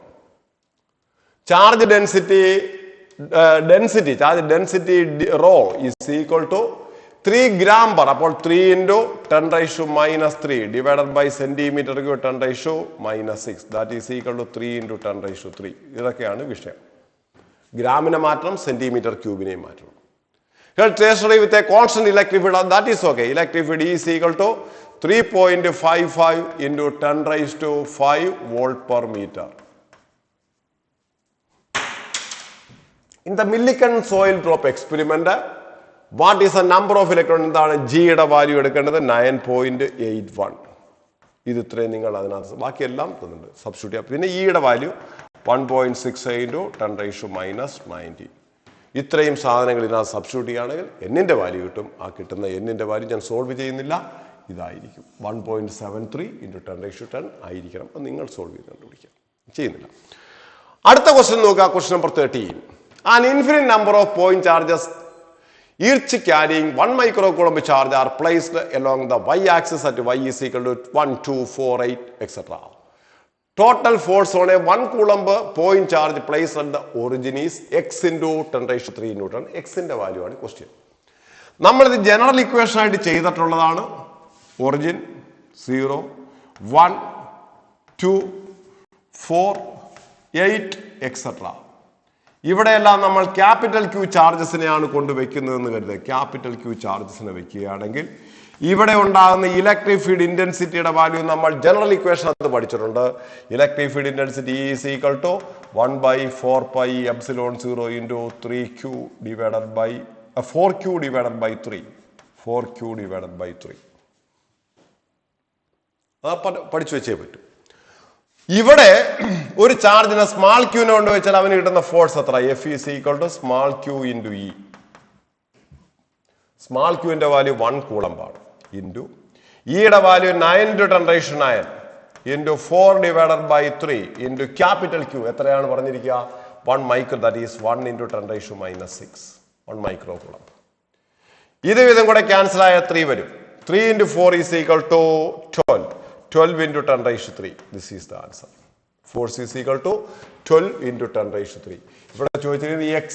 Charge density rho is equal to 3 gram per. അപ്പോൾ 3 into 10 raised to minus 3 divided by centimeter cube 10 raised to minus 6. That is equal to 3 into 10 raised to 3. ഇതൊക്കെയാണ് വിഷയം. ഗ്രാമിനെ മാറ്റണം, centimetre ക്യൂബിനെയും മാറ്റണം. Stationary with a constant electric field, that is okay. Electric field is equal to 3.55 into 10 raised to 5 volt per meter. In the Millikan soil drop experiment, what is the number of electrons? G യുടെ value എടുക്കേണ്ടത് 9.81. ഇത് ഇത്രയും നിങ്ങൾ അതിനകത്ത് ബാക്കിയെല്ലാം തന്നിട്ടുണ്ട്, substitute ചെയ്യാം. പിന്നെ ഇയുടെ value 1.68 into 10 raised to minus 90. ഇത്രയും സാധനങ്ങൾ ഇതിനകത്ത് സബ്സ്റ്റിറ്റ്യൂട്ട് ചെയ്യുകയാണെങ്കിൽ എന്നിന്റെ വാല്യൂ കിട്ടും. ആ കിട്ടുന്ന എന്നിന്റെ വാല്യൂ ഞാൻ സോൾവ് ചെയ്യുന്നില്ല, ഇതായിരിക്കും 1.73 into 10 raised to 10 ആയിരിക്കണം. അത് നിങ്ങൾ സോൾവ് ചെയ്ത് കണ്ടുപിടിക്കാം, ചെയ്യുന്നില്ല. അടുത്ത ക്വസ്റ്റ്യൻ നോക്കുക, question number 13. An infinite number of point charges each carrying 1 microcoulomb charge are placed along the y-axis at y is equal to 1, 2, 4, 8, etc. Total force on a 1 coulomb point charge placed at the origin is x into 10 raised to 3 Newton. X ന്റെ value ആണ് question. നമ്മളിത് general equation ആയിട്ട് ചെയ്തിട്ടുള്ളതാണ്. Origin 0, 1, 2, 4, 8, etc. ഇവിടെയെല്ലാം നമ്മൾ capital Q ചാർജസിനെയാണ് കൊണ്ടുവയ്ക്കുന്നതെന്ന് കരുതുക. Capital Q ചാർജസിനെ വെക്കുകയാണെങ്കിൽ ഇവിടെ ഉണ്ടാകുന്ന ഇലക്ട്രിക് ഫീൽഡ് ഇന്റൻസിറ്റിയുടെ വാല്യൂ നമ്മൾ ജനറൽ ഇക്വേഷൻ അത് പഠിച്ചിട്ടുണ്ട്. Electric field intensity is equal to 1/4πε0 into 3q divided by 4q divided by 3. 4q divided by 3. അത് പഠിച്ചു വെച്ചേ പറ്റും. ഇവിടെ ഒരു ചാർജിനെ സ്മാൾ ക്യൂനെ കൊണ്ട് വെച്ചാൽ അവന് കിട്ടുന്ന ഫോഴ്സ് എത്ര? F is equal to small q into E. Small ക്യൂവിന്റെ വാല്യൂ 1 കൂളംബ് ആണ്. ഇൻറ്റു ഇയുടെ value 9 into 10 raised to 9 into 4 divided by 3 into capital Q എത്രയാണ് പറഞ്ഞിരിക്കുക? 1 micro, that is 1 into 10 raised to minus 6. 1 micro coulomb. ഇത് വിധം കൂടെ cancel ആയ 3 വരും. 3 into 4 is equal to 12. 12 into 10 raised to 3. This is the answer. Force is equal to 12 into 10 raised to 3. ഇവിടെ ചോദിച്ചിരിക്കുന്നത് x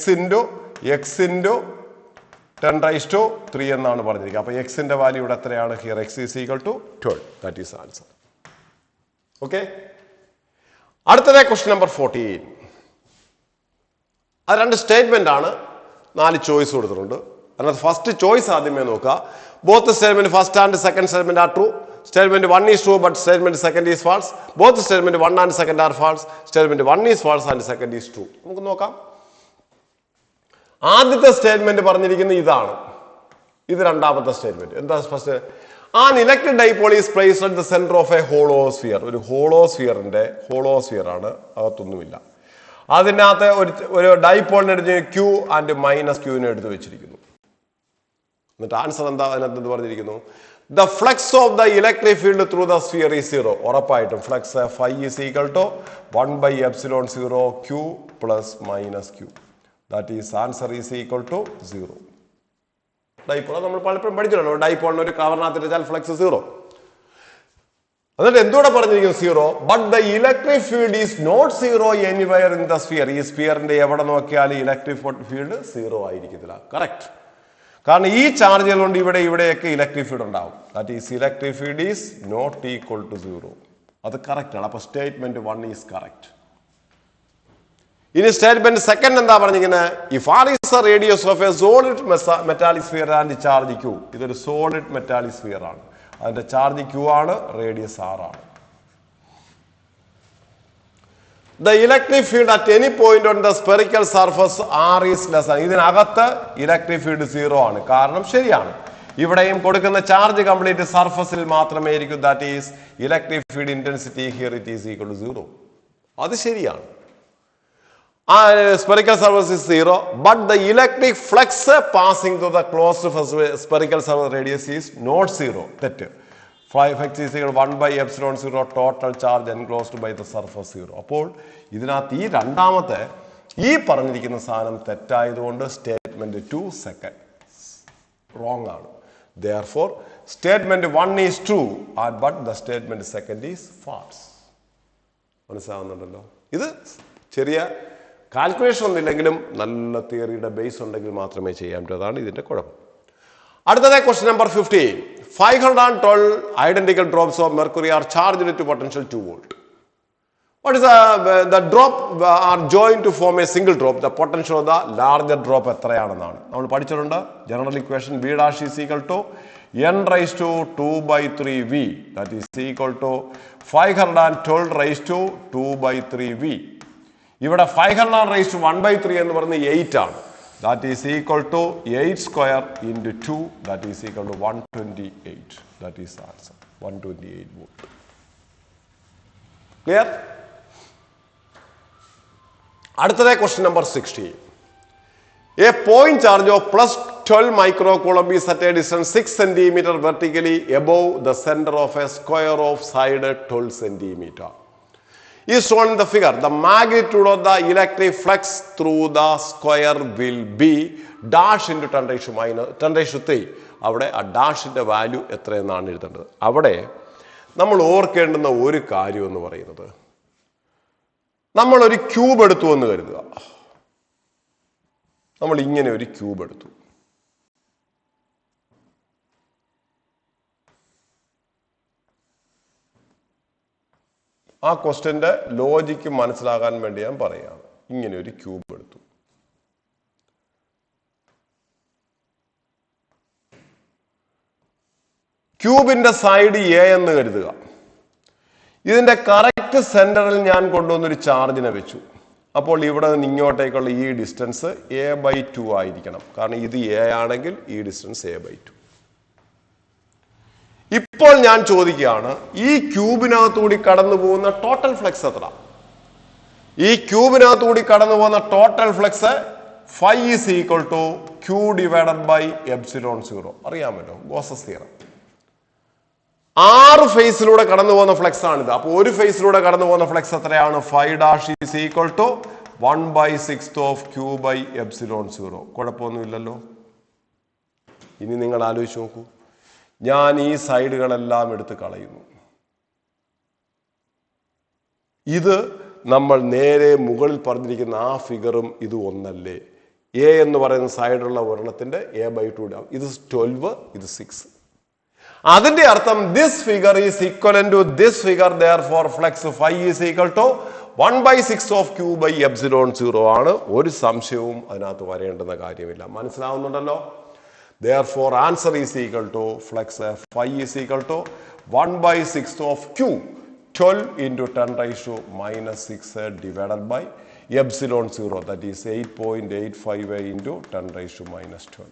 into 10 raised to 3 എന്നാണ് പറഞ്ഞിരിക്കുക. അപ്പോൾ x ന്റെ വാല്യൂ ഇവിടെ എത്രയാണ്? Here x is equal to 12. That is the answer. Okay? അടുത്തത് question number 14. അത് രണ്ട് സ്റ്റേറ്റ്മെന്റ് ആണ്, 4 ചോയ്സ് കൊടുത്തിട്ടുണ്ട്. അതിനകത്ത് ഫസ്റ്റ് ചോയ്സ് ആദ്യമേ നോക്കുക. Both statement first and second statement are true. Statement 1 is true, but statement 2 is false. Both statement 1 and 2 are false. Statement 1 is false and 2 is true. നമുക്ക് നോക്കാം. ആദ്യത്തെ സ്റ്റേറ്റ്മെന്റ് പറഞ്ഞിരിക്കുന്നത് ഇതാണ്. ഇത് രണ്ടാമത്തെ സ്റ്റേറ്റ്മെന്റ്. എന്താ first? An electric dipole is placed at the center of a hollow sphere. ഒരു hollow sphere ആണ്, അകത്തൊന്നുമില്ല. അതിനകത്ത് ഒരു ഡൈപോളിനെ എടുത്ത് Q and മൈനസ് ക്യൂവിനെ എടുത്ത് വെച്ചിരിക്കുന്നു. എന്നിട്ട് ആൻസർ എന്താ? അതിനകത്ത് എന്ത് പറഞ്ഞിരിക്കുന്നു? The flux of the electric field through the sphere is 0. ഉറപ്പായിട്ടും flux phi is equal to 1/epsilon 0 q plus minus q. That is answer is equal to 0. Dipole നമ്മൾ പലപ്പോഴും പഠിച്ചിട്ടുണ്ടോ? ഡൈപോളിന് ഒരു കവറിനകത്ത് വെച്ചാൽ ഫ്ലക്സ് 0. എന്നിട്ട് എന്തുകൂടെ പറഞ്ഞിരിക്കുന്നു? 0. But the electric field is not 0 anywhere in the sphere. ഈ സ്ഫിയറിന്റെ എവിടെ നോക്കിയാലും ഇലക്ട്രിക് ഫീൽഡ് 0 ആയിരിക്കത്തില്ല. കറക്റ്റ്. കാരണം ഈ ചാർജുകൾ കൊണ്ട് ഇവിടെയൊക്കെ ഇലക്ട്രിക് ഫീൽഡ് ഉണ്ടാവും. That is electric field is not equal to 0. അത് കറക്റ്റ് ആണ്. അപ്പൊ സ്റ്റേറ്റ്മെന്റ് 1 ഈസ് കറക്റ്റ്. ഇനി സ്റ്റേറ്റ്മെന്റ് സെക്കൻഡ് എന്താ പറഞ്ഞിരിക്കുന്നത്? If R is a radius of a solid metallic sphere and charge Q. ഇതൊരു സോളിഡ് മെറ്റാലിക് സ്ഫിയർ ആണ്, അതിന്റെ ചാർജ് ക്യൂ ആണ്, റേഡിയസ് r ആണ്. The electric field at any point on the spherical surface r is less. ഇതിനകത്ത് electric field 0 ആണ്. കാരണം ശരിയാണ്, ഇവിടെയും കൊടുക്കുന്ന ചാർജ് കംപ്ലീറ്റ് സർഫസിൽ മാത്രമേ ഇരിക്കൂ. That is electric field intensity here it is equal to 0. അത് ശരിയാണ്. Spherical surface is 0, but the electric flux passing through the closed spherical surface radius is not 0. തെറ്റ്. Flux is equal to 1/epsilon 0 total charge enclosed by the surface 0. അപ്പോൾ ഇതിനകത്ത് ഈ രണ്ടാമത്തെ ഈ പറഞ്ഞിരിക്കുന്ന സാധനം തെറ്റായതുകൊണ്ട് സ്റ്റേറ്റ്മെന്റ് 2 സെക്കൻഡ് റോങ് ആണ്. Therefore, statement 1 is true, but the statement 2 is false. മനസ്സിലാവുന്നുണ്ടല്ലോ? ഇത് ചെറിയ കാൽക്കുലേഷൻ ഒന്നുമില്ലെങ്കിലും നല്ല തിയറിയുടെ ബേസ് ഉണ്ടെങ്കിൽ മാത്രമേ ചെയ്യാൻ പറ്റൂ. അതാണ് ഇതിന്റെ കുഴപ്പം. അടുത്തത് question number 15. 512 identical drops of mercury are charged to potential 2 volt. What is the drop are joined to form a single drop? The potential of the larger drop എത്രയാണെന്നാണ് നമ്മൾ പഠിച്ചിട്ടുണ്ട്. General equation V dash is equal to n raised to 2 by 3 V. That is equal to 512 raised to 2 by 3 V. ഇവിടെ 500 raised to 1 by 3 എന്ന് പറയുന്നത് 8 ആണ്. That is equal to 8 square into 2. That is equal to 128. That is the answer. 128 volt. Clear? അടുത്തത് question number 16. A point charge of plus 12 microcoulomb is at a distance 6 cm vertically above the center of a square of side 12 cm. Is shown in the figure. The magnitude of the electric flux through the square will be dash into 10⁻³ അവിടെ ആ ഡാഷിന്റെ value എത്രയെന്നാണ് എഴുതേണ്ടത്. അവിടെ നമ്മൾ ഓർക്കേണ്ടുന്ന ഒരു കാര്യം എന്ന് പറയുന്നത്, നമ്മൾ ഒരു ക്യൂബ് എടുത്തു എന്ന് കരുതുക. നമ്മൾ ഇങ്ങനെ ഒരു ക്യൂബ് എടുത്തു. ആ ക്വസ്റ്റ്യന്റെ ലോജിക്ക് മനസ്സിലാകാൻ വേണ്ടി ഞാൻ പറയുകയാണ്. ഇങ്ങനെ ഒരു ക്യൂബ് എടുത്തു. ക്യൂബിന്റെ സൈഡ് എ എന്ന് കരുതുക. ഇതിന്റെ കറക്റ്റ് സെന്ററിൽ ഞാൻ കൊണ്ടുവന്നൊരു ചാർജിനെ വെച്ചു. അപ്പോൾ ഇവിടെ നിന്ന് ഇങ്ങോട്ടേക്കുള്ള ഈ ഡിസ്റ്റൻസ് a/2 ആയിരിക്കണം. കാരണം ഇത് എ ആണെങ്കിൽ ഈ ഡിസ്റ്റൻസ് a/2. ഇപ്പോൾ ഞാൻ ചോദിക്കുകയാണ്, ഈ ക്യൂബിനകത്തുകൂടി കടന്നു പോകുന്ന ടോട്ടൽ ഫ്ലക്സ് എത്ര? ഈ ക്യൂബിനകത്തുകൂടി കടന്നു പോകുന്ന total flux phi is equal to q divided by epsilon 0. അറിയാമല്ലോ, ഗോസസ് തിയറം. 6 ഫേസിലൂടെ കടന്നു പോകുന്ന ഫ്ലക്സ് ആണിത്. അപ്പോൾ ഒരു ഫേസിലൂടെ കടന്നു പോകുന്ന ഫ്ലക്സ് എത്രയാണ്? phi dash is equal to 1/6 of q by epsilon 0. കുഴപ്പമൊന്നുമില്ലല്ലോ. ഇനി നിങ്ങൾ ആലോചിച്ച് നോക്കൂ. ഞാൻ ഈ സൈഡുകളെല്ലാം എടുത്ത് കളയുന്നു. ഇത് നമ്മൾ നേരെ മുകളിൽ പറഞ്ഞിരിക്കുന്ന ആ ഫിഗറും ഇത് ഒന്നല്ലേ? എ എന്ന് പറയുന്ന സൈഡുള്ള ഒരെണ്ണത്തിന്റെ a/2 ഇത് 12, ഇത് 6. അതിന്റെ അർത്ഥം this figure is equivalent to this figure. therefore flux phi is equal to 1/6 of q by epsilon 0 ആണ്. ഒരു സംശയവും അതിനകത്ത് വരേണ്ടുന്ന കാര്യമില്ല. മനസ്സിലാവുന്നുണ്ടല്ലോ? Therefore answer is equal to flux phi is equal to 1/6 of q 12 into 10⁻⁻6 divided by epsilon 0. That is 8.85 into 10⁻⁻12.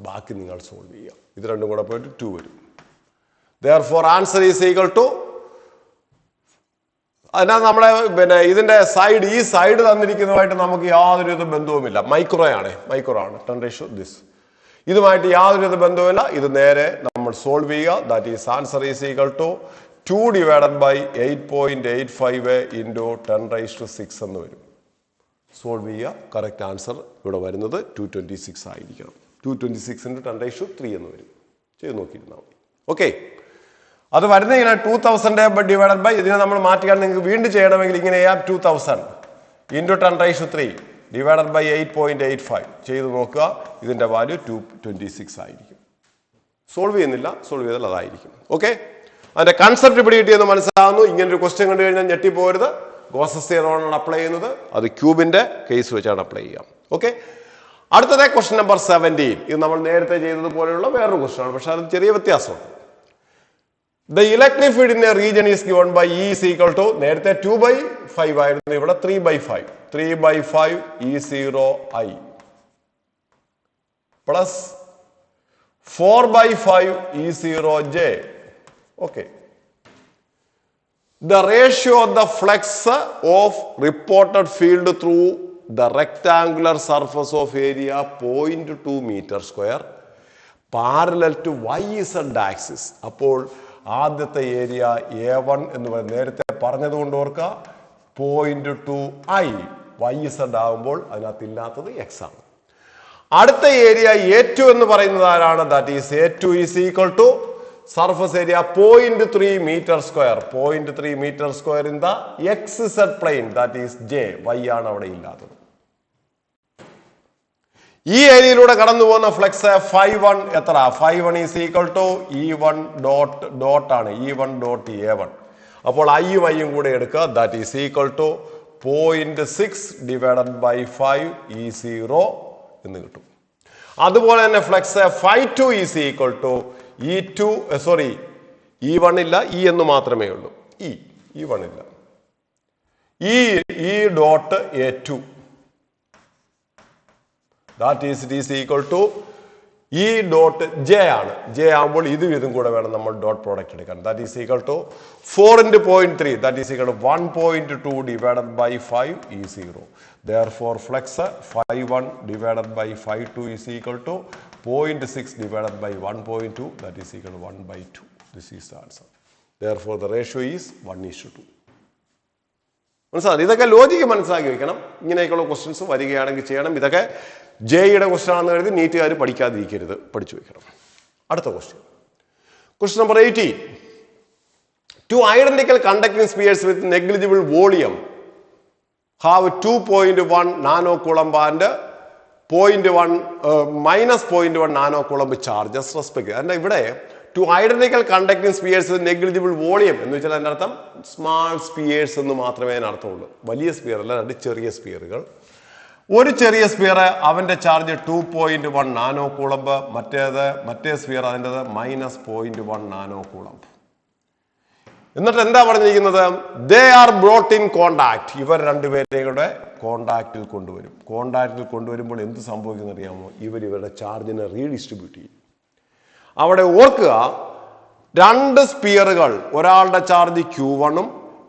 ബാക്കി നിങ്ങൾ solve ചെയ്യുക. ഇത് രണ്ടും കൂടെ പോയിട്ട് 2 വരും. Therefore answer is equal to, അതിനാൽ നമ്മളെ ഇതിന്റെ സൈഡ്, ഈ സൈഡ് തന്നിരിക്കുന്നതുമായിട്ട് നമുക്ക് യാതൊരു ബന്ധവുമില്ല. മൈക്രോ ആണ് 10⁻⁻. ദിസ് ഇതുമായിട്ട് യാതൊരു ബന്ധവുമില്ല. ഇത് നേരെ നമ്മൾ സോൾവ് ചെയ്യുക. That is answer is equal to 2 divided by 8.85 into 10⁻6 എന്ന് വരും. സോൾവ് ചെയ്യുക. കറക്റ്റ് ആൻസർ ഇവിടെ വരുന്നത് 226 ആയിരിക്കണം. 226 into 10⁻³ എന്ന് വരും. ചെയ്ത് നോക്കിയിരുന്നാൽ മതി. ഓക്കെ, അത് വരുന്ന ഇങ്ങനെ 2000 ഡിവൈഡഡ് ബൈ, ഇതിനെ നമ്മൾ മാറ്റിക്കാൻ നിങ്ങൾക്ക് വീണ്ടും ചെയ്യണമെങ്കിൽ ഇങ്ങനെ ചെയ്യാം. 2000 into 10⁻³ ഡിവൈഡഡ് ബൈ 8.85 ചെയ്ത് നോക്കുക. ഇതിന്റെ വാല്യൂ 226 ആയിരിക്കും. സോൾവ് ചെയ്യുന്നില്ല, സോൾവ് ചെയ്താൽ അതായിരിക്കും. ഓക്കെ, അതിന്റെ കൺസെപ്റ്റ് പിടികിട്ടിയെന്ന് മനസ്സിലാവുന്നു. ഇങ്ങനൊരു ക്വസ്റ്റ്യൻ കണ്ടു കഴിഞ്ഞാൽ ഞെട്ടിപ്പോരുത്. ഗോസസ് തിയറമാണ് അപ്ലൈ ചെയ്യുന്നത്. അത് ക്യൂബിന്റെ കേസ് വെച്ചാണ് അപ്ലൈ ചെയ്യാം. ഓക്കെ, അടുത്തത് ക്വസ്റ്റ്യൻ നമ്പർ 17. ഇത് നമ്മൾ നേരത്തെ ചെയ്തതുപോലെയുള്ള വേറൊരു ക്വസ്റ്റ്യൻ ആണ്, പക്ഷെ അത് ചെറിയ വ്യത്യാസമുണ്ട്. The electric field in a region is given by E is equal to, നേരത്തെ 2/5 ആയിരുന്നു, ഇവിടെ 3/5. 3/5 E0I plus 4/5 E0J. Okay. The ratio of the flux of reported field through the rectangular surface of area 0.2 meter square parallel to YZ axis. അപ്പോൾ ആദ്യത്തെ area A1 എന്ന് പറയുന്നത് നേരത്തെ പറഞ്ഞതുകൊണ്ട് ഓർക്കുക 0.2I YZ ആകുമ്പോൾ അതിനകത്ത് ഇല്ലാത്തത് X ആണ്. അടുത്ത ഏരിയ A2 എന്ന് പറയുന്നത് ആരാണ്? That is A2 is equal to surface area 0.3 meter square. 0.3 meter square in the XZ plane, that is J. Y ആണ് അവിടെ ഇല്ലാത്തത്. ഈ ഏരിയയിലൂടെ കടന്നു പോകുന്ന ഫ്ലക്സ് φ1 എത്ര? φ1 is equal to E1 dot ആണ്, E1 ഡോട്ട് A1. അപ്പോൾ ഐയും ഐയും കൂടെ എടുക്കുക, that is equal to 0.6 divided by 5 E0 എന്ന് കിട്ടും. അതുപോലെ തന്നെ flux φ2 is equal to E2 sorry E1 ഇല്ല, E എന്ന് മാത്രമേ ഉള്ളൂ. E1 ഇല്ല, E dot A2, that is it is equal to E dot J ആണ്. J ആകുമ്പോൾ ഇതും കൂടെ വേണം നമ്മൾ ഡോട്ട് പ്രോഡക്റ്റ് എടുക്കാൻ. That is equal to 4 into 0.3, that is equal to 1.2 divided by 5 E0. Therefore, flux φ1 divided by φ2 is equal to 0.6 divided by 1.2, that is equal to 1/2. This is the answer. Therefore, the ratio is 1:2. മനസ്സിലായി? ഇതൊക്കെ logic മനസ്സിലാക്കി വെക്കണം. ഇങ്ങനെയൊക്കെയുള്ള questions വരികയാണെങ്കിൽ ചെയ്യണം. ഇതൊക്കെ ജെയുടെ question ആണെന്ന് കരുതി നീറ്റുകാർ പഠിക്കാതിരിക്കരുത്, പഠിച്ചു വെക്കണം. അടുത്ത question, question number 18. Two identical conducting spheres with negligible volume have 2.1 nanocoulomb and minus 0.1 nanocoulomb charges respectively. And ഇവിടെ two identical conducting spheres with negligible volume എന്ന് വെച്ചാൽ അതിന്റെ അർത്ഥം സ്മാൾ സ്പിയേഴ്സ് എന്ന് മാത്രമേ അർത്ഥമുള്ളൂ. വലിയ സ്പിയർ അല്ല, രണ്ട് ചെറിയ സ്പിയറുകൾ. ഒരു ചെറിയ സ്പിയർ അവന്റെ ചാർജ് 2.1 നാനോകൂളംബ്, മറ്റേ സ്പിയർ അതിൻ്റെത് minus 0.1 നാനോകൂളംബ്. എന്നിട്ട് എന്താ പറഞ്ഞിരിക്കുന്നത്? They are brought in contact. ഇവർ രണ്ടുപേരെയും കൂടെ കോണ്ടാക്റ്റിൽ കൊണ്ടുവരും. കോണ്ടാക്റ്റിൽ കൊണ്ടുവരുമ്പോൾ എന്ത് സംഭവിക്കുന്ന അറിയാമോ? ഇവരുടെ ചാർജിനെ റീഡിസ്ട്രിബ്യൂട്ട് ചെയ്യും. അവിടെ ഓർക്കുക, രണ്ട് സ്പിയറുകൾ, ഒരാളുടെ ചാർജ് Q1ഉം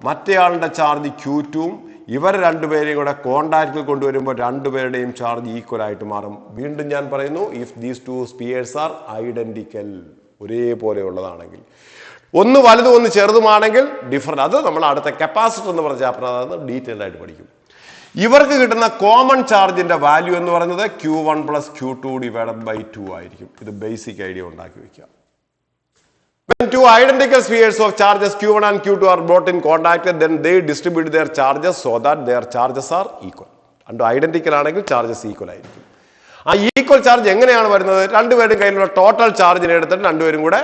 മറ്റേയാളുടെ ചാർജ് Q2ഉം, ഇവർ രണ്ടുപേരെയും കൂടെ കോണ്ടാക്റ്റിൽ കൊണ്ടുവരുമ്പോൾ രണ്ടുപേരുടെയും ചാർജ് ഈക്വൽ ആയിട്ട് മാറും. വീണ്ടും ഞാൻ പറയുന്നു, if these two spheres are identical, ഒരേപോലെയുള്ളതാണെങ്കിൽ. ഒന്ന് വലുതും ഒന്ന് ചെറുതുമാണെങ്കിൽ ഡിഫറൻറ്റ്. അത് നമ്മൾ അടുത്ത കപ്പാസിറ്റർ എന്ന് പറഞ്ഞ ചാപ്റ്റർ ഡീറ്റെയിൽഡ് ആയിട്ട് പഠിക്കും. ഇവർക്ക് കിട്ടുന്ന കോമൺ ചാർജിന്റെ വാല്യൂ എന്ന് പറയുന്നത് Q1 plus Q2 divided by 2 ആയിരിക്കും. ഇത് ബേസിക് ഐഡിയ ഉണ്ടാക്കി വെക്കുക. When two identical spheres of charges Q1 and Q2 are brought in contact, then they distribute their charges so that their charges are equal. രണ്ടും identical ആണെങ്കിൽ charges equal ആയിരിക്കും. ആ equal charge എങ്ങനെയാണ് വരുന്നത്? രണ്ടുപേരും കയ്യിലുള്ള ടോട്ടൽ ചാർജിനെ എടുത്തിട്ട് രണ്ടുപേരും കൂടെ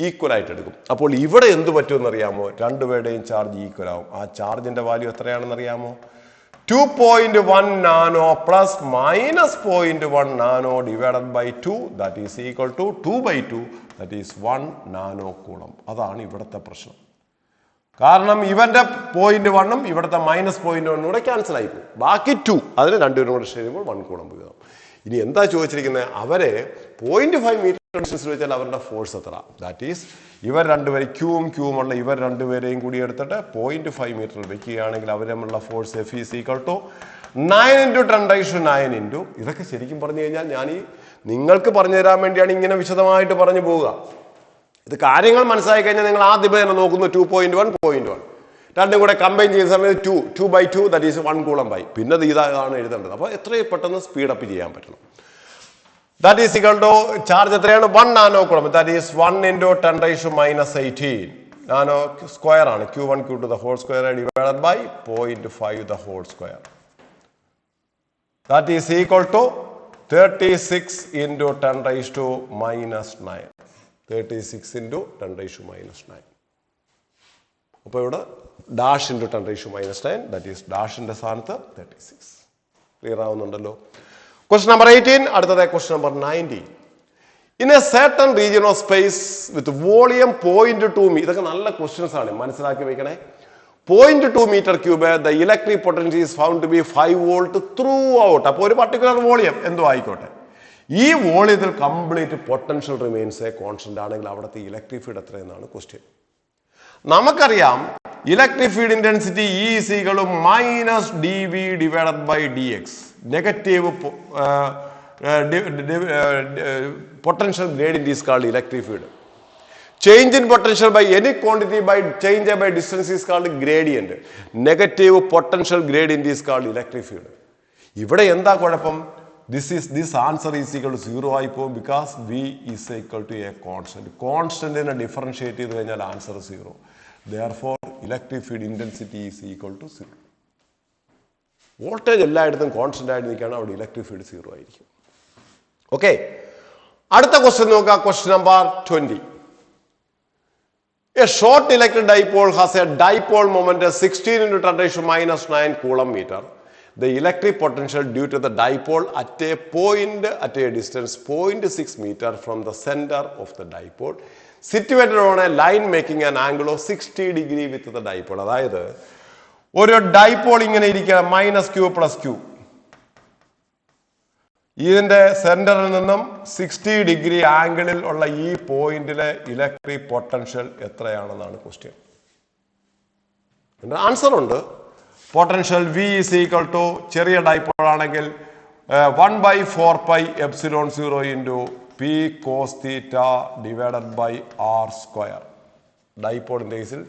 ഈക്വൽ ആയിട്ട് എടുക്കും. അപ്പോൾ ഇവിടെ എന്ത് പറ്റുമെന്ന് അറിയാമോ? രണ്ടുപേരുടെയും ചാർജ് ഈക്വൽ ആവും. ആ ചാർജിന്റെ വാല്യൂ എത്രയാണെന്ന് അറിയാമോ? 2.1 nano plus minus 0.1 nano divided by 2, that is equal to 2/2, that is 1 nano coulomb. അതാണ് ഇവിടുത്തെ പ്രശ്നം. കാരണം ഇവന്റെ 0.1ഉം ഇവിടുത്തെ മൈനസ് 0.1 കൂടെ ക്യാൻസൽ ആയി പോകും. ബാക്കി 2, അതിന് രണ്ടുപേരും കൂടെ ചെയ്യുമ്പോൾ 1 കൂളം വീതം. ഇനി എന്താ ചോദിച്ചിരിക്കുന്നത്? അവരെ 0.5 മീറ്റർ ഡിസ്റ്റൻസിൽ വെച്ചാൽ അവരുടെ ഫോഴ്സ് എത്ര? ദാറ്റ് ഈസ് ഇവർ രണ്ടുപേരും ക്യൂവും ഉള്ള ഇവർ രണ്ടുപേരെയും കൂടി എടുത്തിട്ട് 0.5 മീറ്ററിൽ വെക്കുകയാണെങ്കിൽ അവർ തമ്മിലുള്ള force F is equal to 9 × 10⁹ ഇതൊക്കെ ശരിക്കും പറഞ്ഞു കഴിഞ്ഞാൽ ഞാൻ നിങ്ങൾക്ക് പറഞ്ഞു തരാൻ വേണ്ടിയാണ് ഇങ്ങനെ വിശദമായിട്ട് പറഞ്ഞു പോവുക. ഇത് കാര്യങ്ങൾ മനസ്സിലാക്കി കഴിഞ്ഞാൽ നിങ്ങൾ ആദ്യമേ തന്നെ നോക്കുന്നു 2.1 0.1 രണ്ടും കൂടെ കമ്പൈൻ ചെയ്യുന്ന സമയത്ത് 2/2, ദാറ്റ് ഈസ് 1 കൂളം ബൈ. പിന്നെ ഇതാണ് എഴുതേണ്ടത്. അപ്പോൾ എത്രയും പെട്ടെന്ന് സ്പീഡപ്പ് ചെയ്യാൻ പറ്റണം. That is equal to charge എത്രയാണ്? 1 nano coulomb. That is 1 × 10⁻18 nano square ആണ്. Q1 Q2 the whole square divided by 0.5 the whole square. That is equal to 36 × 10⁻⁹. 36 × 10⁻⁹. അപ്പോൾ ഇവിടെ ഡാഷ് × 10⁻⁹, ദാറ്റ് ഈസ് ഡാഷിന്റെ സ്ഥാനത്ത് 36. ക്ലിയർ ആവുന്നുണ്ടല്ലോ? Question number 18. അടുത്തത് question number 19. In a certain region of space with volume 0.2 meter, ഇതൊക്കെ നല്ല questions ആണ്, മനസ്സിലാക്കി വെക്കണേ. 0.2 meter cube, the electric potential is found to be 5 volt throughout. അപ്പോൾ ഒരു പർട്ടിക്കുലർ വോളിയം എന്തോ ആയിക്കോട്ടെ, ഈ വോളിയത്തിൽ complete potential remains A constant ആണെങ്കിൽ അവിടുത്തെ ഇലക്ട്രിക് ഫീൽഡ് എത്രയെന്നാണ് ക്വസ്റ്റ്യൻ. നമുക്കറിയാം electric field intensity E is equal to minus dV divided by dx. Negative potential gradient is called electric field. Change in potential by any quantity by change by distance is called gradient. Negative potential gradient is called electric field. ഇവിടെ എന്താ കുഴപ്പം? this answer is equal to 0 ആയി പോകും because V is equal to a constant. Constant differentiate ചെയ്ത് കഴിഞ്ഞാൽ answer 0. Therefore, electric field intensity is equal to 0. Voltage എല്ലായിടത്തും constant ആയിട്ട് നിൽക്കുകയാണ്, അവിടെ ഇലക്ട്രിക് ഫീൽഡ് 0 ആയിരിക്കും. ഓക്കെ, അടുത്ത ക്വസ്റ്റ്യൻ നോക്കുക. Question number 20. A short electric dipole has a dipole moment 16 into 10⁻⁹ coulomb meter. The electric potential due to the dipole at a point at a distance 0.6 meter from the center of the dipole situated on a line making an angle of 60 degree with the dipole. അതായത് ഒരു dipole ഇങ്ങനെ ഇരിക്കണം -q+q. ഇതിന്റെ സെന്ററിൽ നിന്നും 60 degree ആംഗിളിൽ ഉള്ള ഈ പോയിന്റിലെ ഇലക്ട്രിക് പൊട്ടൻഷ്യൽ എത്രയാണെന്നാണ് ക്വസ്റ്റ്യൻ. ആൻസർ ഉണ്ട്. Potential V is equal to ചെറിയ ഡൈപോൾ ആണെങ്കിൽ 1/4πε0 into P cos theta divided by R square. ഡൈപോളിന്റെ കേസിൽ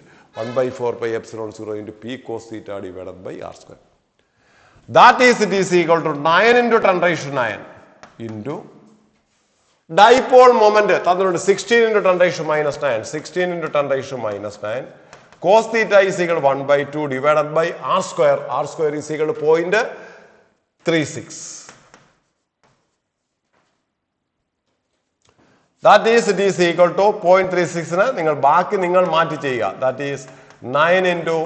1/4πε0 into P cos theta divided by R square. That is, it is equal to 9 into 10⁻⁹ into dipole moment 16 into 10⁻⁹. 16 into 10⁻⁹. Cos theta is equal to 1/2 divided by R square. R square is equal to 0.36. That is, it is equal to 0.36. നിങ്ങൾ ബാക്കി നിങ്ങൾ മാറ്റി ചെയ്യുക. That is 9 into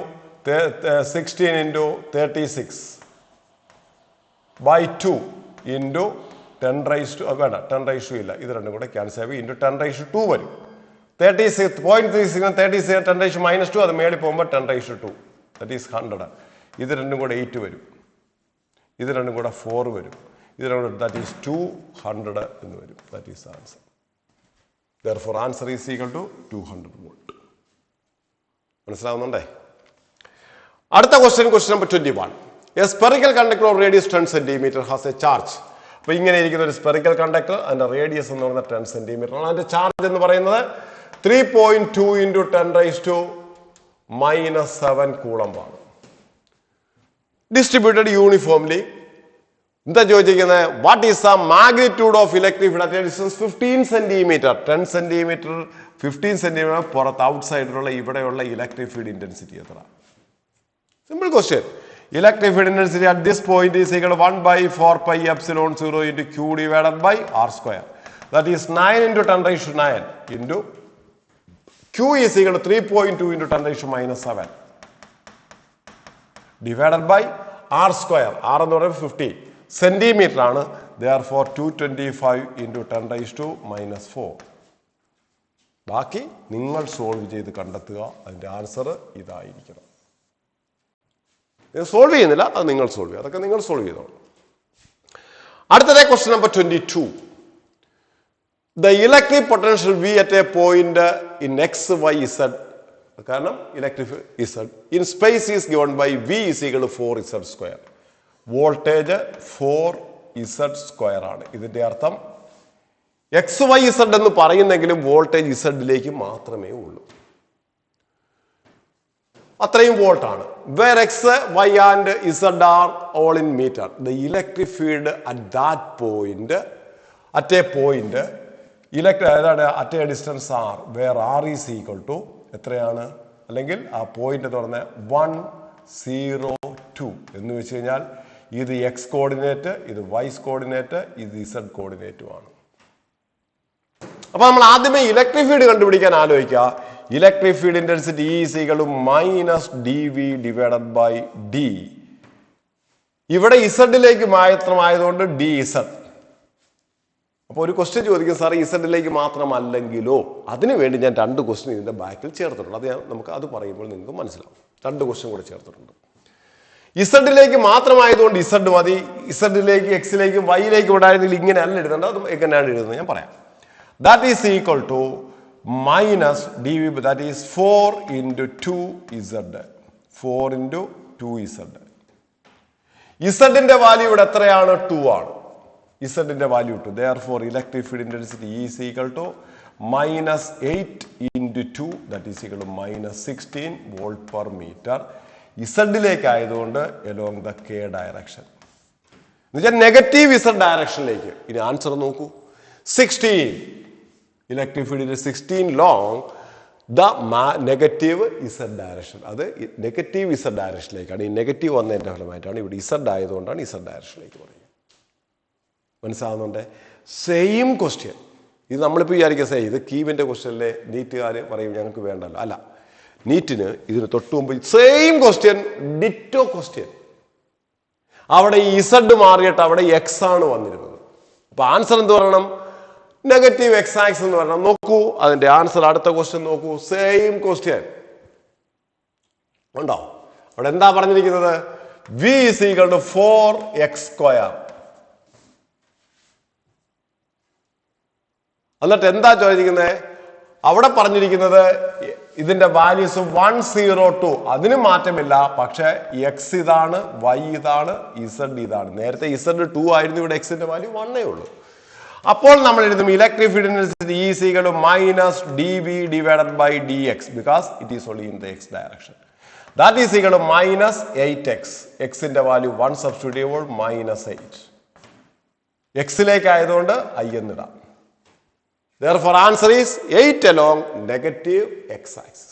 16 into 36 by 2 into 10 raised to വേണ്ട 10 raised to ഇല്ല, ഇത് രണ്ടും കൂടെ ക്യാൻസൽ ആയി into 10 raised to 2 വരും. 36 0.36 36 10⁻⁻², അത് മേളിൽ പോകുമ്പോൾ 10 raised to 2, that is 100. ഇത് രണ്ടും കൂടെ 8 വരും, ഇത് രണ്ടും കൂടെ 4 വരും, ഇത് രണ്ടും that is 200 എന്ന് വരും. That is the answer. Therefore, answer is equal to 200 volt. മനസ്സിലാവുന്നുണ്ടേ? അടുത്ത question number 21. A spherical conductor of radius 10 cm has a charge. അപ്പോൾ ഇങ്ങനെ ഇരിക്കുന്ന ഒരു സ്പെറിക്കൽ കണ്ടക്ടർ, അതിന്റെ റേഡിയസ് എന്ന് പറയുന്നത് 10 സെന്റിമീറ്റർ ആണ്. അതിന്റെ ചാർജ് എന്ന് പറയുന്നത് 3.2 into 10⁻⁻7 കൂളംബ് ആണ്. Distributed uniformly. എന്താ ചോദിച്ചിരിക്കുന്നത്? What is the magnitude of electric field at distance 15 centimetre. 10 centimetre 15 centimetre പുറത്ത് ഔട്ട് സൈഡിലുള്ള ഇവിടെയുള്ള ഇലക്ട്രിക് ഫീൽഡ് ഇന്റൻസിറ്റി എത്ര? Simple question. Electric field intensity at this point is equal to 1/4πε0 into Q divided by R square. That is 9 into 10⁻⁹ into Q is equal to 3.2 into 10⁻⁻7 divided by R square. R എന്ന് പറയുന്നത് 50 centimetre ആണ്. Therefore 225 into 10⁻⁻4. ബാക്കി നിങ്ങൾ solve ചെയ്ത് കണ്ടെത്തുക. അതിന്റെ answer ഇതായിരിക്കണം. Solve ചെയ്യുന്നില്ല, അത് നിങ്ങൾ സോൾവ് ചെയ്യുക. അതൊക്കെ നിങ്ങൾ സോൾവ് ചെയ്തോളൂ. അടുത്തത് question number 22. The electric potential V at a point in X, Y, Z. കാരണം electric Z in space is given by V is equal to 4Z square. Voltage 4Z square ആണ്. ഇതിന്റെ അർത്ഥം XYZ എന്ന് പറയുന്നെങ്കിലും voltage Z മാത്രമേ ഉള്ളൂ. അത്രയും volt ആണ്. Where X, Y and Z are all in meter. The electric field at that point, at a point, at a distance R, where R is equal to എത്രയാണ്? അല്ലെങ്കിൽ ആ point എന്ന് പറഞ്ഞാൽ 102 എന്ന് വെച്ച് കഴിഞ്ഞാൽ ഇത് X കോർഡിനേറ്റ്, ഇത് Y കോർഡിനേറ്റ്, ഇത് Z കോർഡിനേറ്റുമാണ്. അപ്പൊ നമ്മൾ ആദ്യമേ ഇലക്ട്രിക് ഫീൽഡ് കണ്ടുപിടിക്കാൻ ആലോചിക്കുക. Electric field intensity is equal to -dV divided by D. ഇവിടെ ഇസഡിലേക്ക് മാത്രമായതുകൊണ്ട് dZ. അപ്പോൾ ഒരു ക്വസ്റ്റ്യൻ ചോദിക്കും, സാർ ഇസഡിലേക്ക് മാത്രമല്ലെങ്കിലോ? അതിനു വേണ്ടി ഞാൻ 2 ക്വസ്റ്റ്യൻ ഇതിന്റെ ബാക്കിൽ ചേർത്തിട്ടുണ്ട്. അത് നമുക്ക് അത് പറയുമ്പോൾ നിങ്ങൾക്ക് മനസ്സിലാവും. 2 ക്വസ്റ്റ്യൻ കൂടെ ചേർത്തിട്ടുണ്ട്. ഇസഡിലേക്ക് മാത്രമായതുകൊണ്ട് ഇസഡ് മതി. ഇസഡിലേക്ക് എക്സിലേക്കും വൈയിലേക്കും ഉണ്ടായിരുന്നെങ്കിൽ ഇങ്ങനെ അല്ല എഴുതേണ്ടത്. അത് എങ്ങനെയാണ് എഴുതുന്നത് ഞാൻ പറയാം. That is equal to -dV, that is 4 into 2Z. 4 into 2Z. ഇസഡിന്റെ value ഇവിടെ എത്രയാണ്? 2 ആണ്. ഇസഡിന്റെ value 2. Therefore, electric field intensity is equal to -8 into 2, that is equal to -16 volt per meter. ഇസഡിലേക്ക് ആയതുകൊണ്ട് along the K direction. Negative Z ഡയറക്ഷനിലേക്ക്. ഇനി answer നോക്കൂ. 16 electric ഫീൽഡിന്റെ 16 along the negative Z direction. അത് നെഗറ്റീവ് ഇസഡ് ഡയറക്ഷനിലേക്കാണ്. ഈ negative വന്നതിന്റെ ഫലമായിട്ടാണ് ഇവിടെ ഇസഡ് ആയതുകൊണ്ടാണ് ഇസഡ് ഡയറക്ഷനിലേക്ക് പറയുന്നത്. മനസ്സിലാവുന്നുണ്ട്? Same question. ഇത് നമ്മളിപ്പോൾ വിചാരിക്കുക ഇത് കീമിന്റെ ക്വസ്റ്റ്യനിലെ നീറ്റുകാർ പറയും ഞങ്ങൾക്ക് വേണ്ടല്ലോ. അല്ല, നീറ്റിന് ഇതിന് തൊട്ടു മുമ്പ് സെയിം ക്വസ്റ്റ്യൻ, ഡിറ്റോ ക്വസ്റ്റ്യൻ. അവിടെ ഇസഡ് മാറിയിട്ട് അവിടെ എക്സ് ആണ് വന്നിരുന്നത്. അപ്പൊ ആൻസർ എന്ത് പറയണം? നെഗറ്റീവ് എക്സ് ആക്സ് എന്ന് പറയണം. നോക്കൂ അതിന്റെ ആൻസർ. അടുത്ത ക്വസ്റ്റ്യൻ നോക്കൂ. സെയിം ക്വസ്റ്റ്യൻ ഉണ്ടോ? അവിടെ എന്താ പറഞ്ഞിരിക്കുന്നത്? v is equal to 4x square. എന്നിട്ട് എന്താ ചോദിക്കുന്നത്? അവിടെ പറഞ്ഞിരിക്കുന്നത് ഇതിന്റെ വാല്യൂസ് 102. അതിന് മാറ്റമില്ല. പക്ഷെ എക്സ് ഇതാണ്, വൈ ഇതാണ്, ഇസഡ് ഇതാണ്. നേരത്തെ ഇസഡ് 2 ആയിരുന്നു, ഇവിടെ എക്സിന്റെ വാല്യൂ 1 ഉള്ളൂ. അപ്പോൾ നമ്മൾ എഴുതും electric field intensity E is equal to minus dV divided by dx because it is only in the x direction. That is equal to minus 8x. എക്സിന്റെ വാല്യൂ 1 സബ്സ്റ്റിറ്റ്യൂട്ട് ചെയ്യുമ്പോൾ -8. എക്സിലേക്ക് ആയതുകൊണ്ട് I എന്നിടാം. Therefore, answer is 8 along negative x-axis.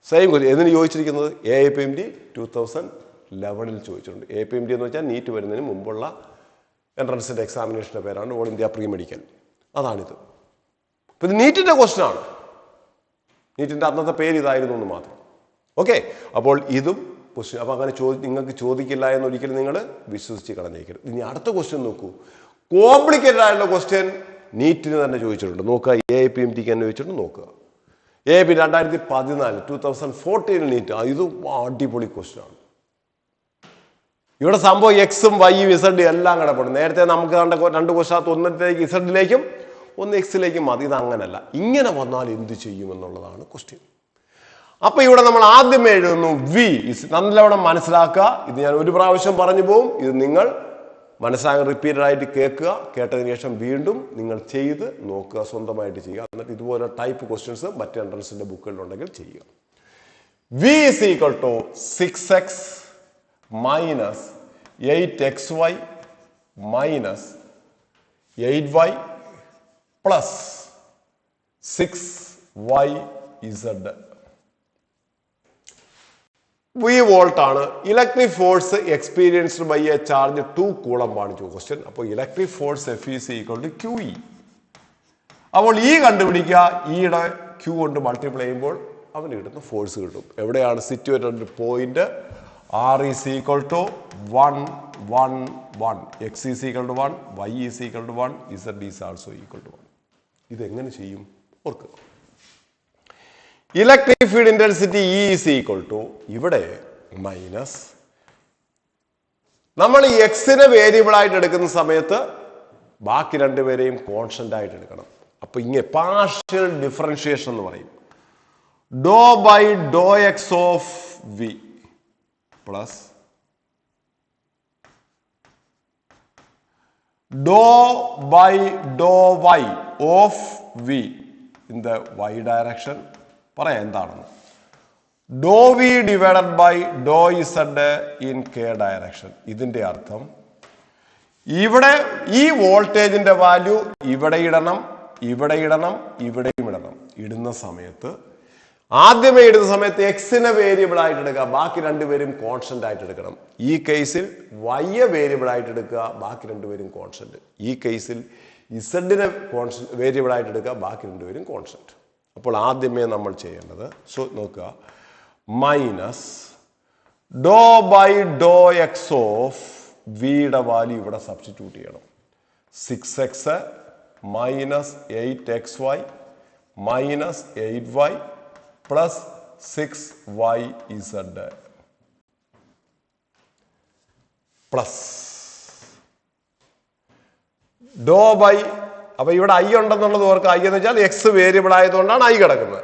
Same എന്തിന് ചോദിച്ചിരിക്കുന്നത്? AIPMD 2011 ചോദിച്ചിട്ടുണ്ട്. AIPMD എന്ന് വെച്ചാൽ NEET വരുന്നതിന് മുമ്പുള്ള എൻട്രൻസിന്റെ എക്സാമിനേഷന്റെ പേരാണ് ഓൾ ഇന്ത്യ പ്രീ മെഡിക്കൽ. അതാണിത്. ഇപ്പൊ ഇത് നീറ്റിന്റെ ക്വസ്റ്റ്യൻ ആണ്. നീറ്റിന്റെ അന്നത്തെ പേര് ഇതായിരുന്നു എന്ന് മാത്രം. ഓക്കെ, അപ്പോൾ ഇതും ക്വസ്റ്റ്യൻ. അപ്പൊ അങ്ങനെ നിങ്ങൾക്ക് ചോദിക്കില്ല എന്ന് ഒരിക്കലും നിങ്ങൾ വിശ്വസിച്ച് കളഞ്ഞേക്കരുത്. ഇനി അടുത്ത ക്വസ്റ്റ്യൻ നോക്കൂ. കോംപ്ലിക്കേറ്റഡ് ആയിട്ടുള്ള ക്വസ്റ്റ്യൻ നീറ്റിന് തന്നെ ചോദിച്ചിട്ടുണ്ട്. നോക്കുക, AIPMDക്ക് തന്നെ ചോദിച്ചിട്ടുണ്ട്. നോക്കുക, AIP 2014 2014 നീറ്റ്. ഇത് അടിപൊളി ക്വസ്റ്റ്യൻ ആണ്. ഇവിടെ സംഭവം എക്സും വൈയും ഇസഡും എല്ലാം കിടപ്പുണ്ട്. നേരത്തെ നമുക്ക് രണ്ട് ക്വസ്റ്റ്യൻ, ഒന്നിലേക്ക് ഇസഡിലേക്കും ഒന്ന് എക്സിലേക്കും മതി. ഇത് അങ്ങനല്ല. ഇങ്ങനെ വന്നാൽ എന്ത് ചെയ്യുമെന്നുള്ളതാണ് ക്വസ്റ്റ്യൻ. അപ്പൊ ഇവിടെ നമ്മൾ ആദ്യമേ എഴുതുന്നു വി. നല്ലവണ്ണം മനസ്സിലാക്കുക. ഇത് ഞാൻ ഒരു പ്രാവശ്യം പറഞ്ഞു പോകും. ഇത് നിങ്ങൾ മനസ്സിലാക്കാൻ റിപ്പീറ്റഡ് ആയിട്ട് കേൾക്കുക. കേട്ടതിന് ശേഷം വീണ്ടും നിങ്ങൾ ചെയ്ത് നോക്കുക, സ്വന്തമായിട്ട് ചെയ്യുക. എന്നിട്ട് ഇതുപോലെ ടൈപ്പ് ക്വസ്റ്റ്യൻസ് മറ്റ് എൻട്രൻസിന്റെ ബുക്കുകളിലുണ്ടെങ്കിൽ ചെയ്യുക. V is equal to 6x minus 8xy minus 8y plus 6yz. V volt ആണ്. Electric force experienced by a charge 2 coulomb ആണ് ക്വസ്റ്റ്യൻ. അപ്പോൾ electric force F is equal to QE. അപ്പോൾ E കണ്ടുപിടിക്കുക. ഇയുടെ Q കൊണ്ട് മൾട്ടിപ്ലൈ ചെയ്യുമ്പോൾ അവന് കിട്ടുന്ന ഫോഴ്സ് കിട്ടും. എവിടെയാണ് situated point? R is equal to 1 1 1, X is equal to 1, Y is equal to 1, Z is also equal to 1. ഇതെങ്ങനെ ചെയ്യും? ഓർക്കുക. Electric field intensity E is equal to ഇവിടെ മൈനസ്, നമ്മൾ ഈ എക്സിനെ വേരിയബിൾ ആയിട്ട് എടുക്കുന്ന സമയത്ത് ബാക്കി രണ്ടുപേരെയും കോൺസ്റ്റന്റ് ആയിട്ട് എടുക്കണം. അപ്പൊ ഇങ്ങനെ പാർഷ്യൽ ഡിഫറൻഷിയേഷൻ എന്ന് പറയും. Do by Dr X of v plus Dr by do y of v in the y direction. പറയാം എന്താണെന്ന്. Do v divided by do z in k direction. ഇതിന്റെ അർത്ഥം ഇവിടെ ഈ വോൾട്ടേജിന്റെ വാല്യൂ ഇവിടെ ഇടണം, ഇവിടെ ഇടണം, ഇവിടെയും ഇടണം. ഇടുന്ന സമയത്ത് ആദ്യമേ ഇടുന്ന സമയത്ത് എക്സിനെ വേരിയബിൾ ആയിട്ട് എടുക്കുക, ബാക്കി രണ്ടുപേരും കോൺസ്റ്റന്റ് ആയിട്ട് എടുക്കണം. ഈ കേസിൽ വൈയെ വേരിയബിൾ ആയിട്ട് എടുക്കുക, ബാക്കി രണ്ടുപേരും കോൺസ്റ്റന്റ്. ഈ കേസിൽ ഇസഡിനെ വേരിയബിൾ ആയിട്ട് എടുക്കുക, ബാക്കി രണ്ടുപേരും കോൺസ്റ്റന്റ്. അപ്പോൾ ആദ്യമേ നമ്മൾ ചെയ്യേണ്ടത് നോക്കുക, മൈനസ് ഡോ ബൈ ഡോ എക്സ് ഓഫ് വിയുടെ വാല്യൂ ഇവിടെ സബ്സ്റ്റിറ്റ്യൂട്ട് ചെയ്യണം. 6x minus 8xy minus 8y plus 6yz പ്ലസ് ഡോ ബൈ, അപ്പൊ ഇവിടെ ഐ ഉണ്ടെന്നുള്ളത് ഓർക്ക്. ഐ എന്ന് വെച്ചാൽ എക്സ് വേരിയബിൾ ആയതുകൊണ്ടാണ് ഐ കിടക്കുന്നത്.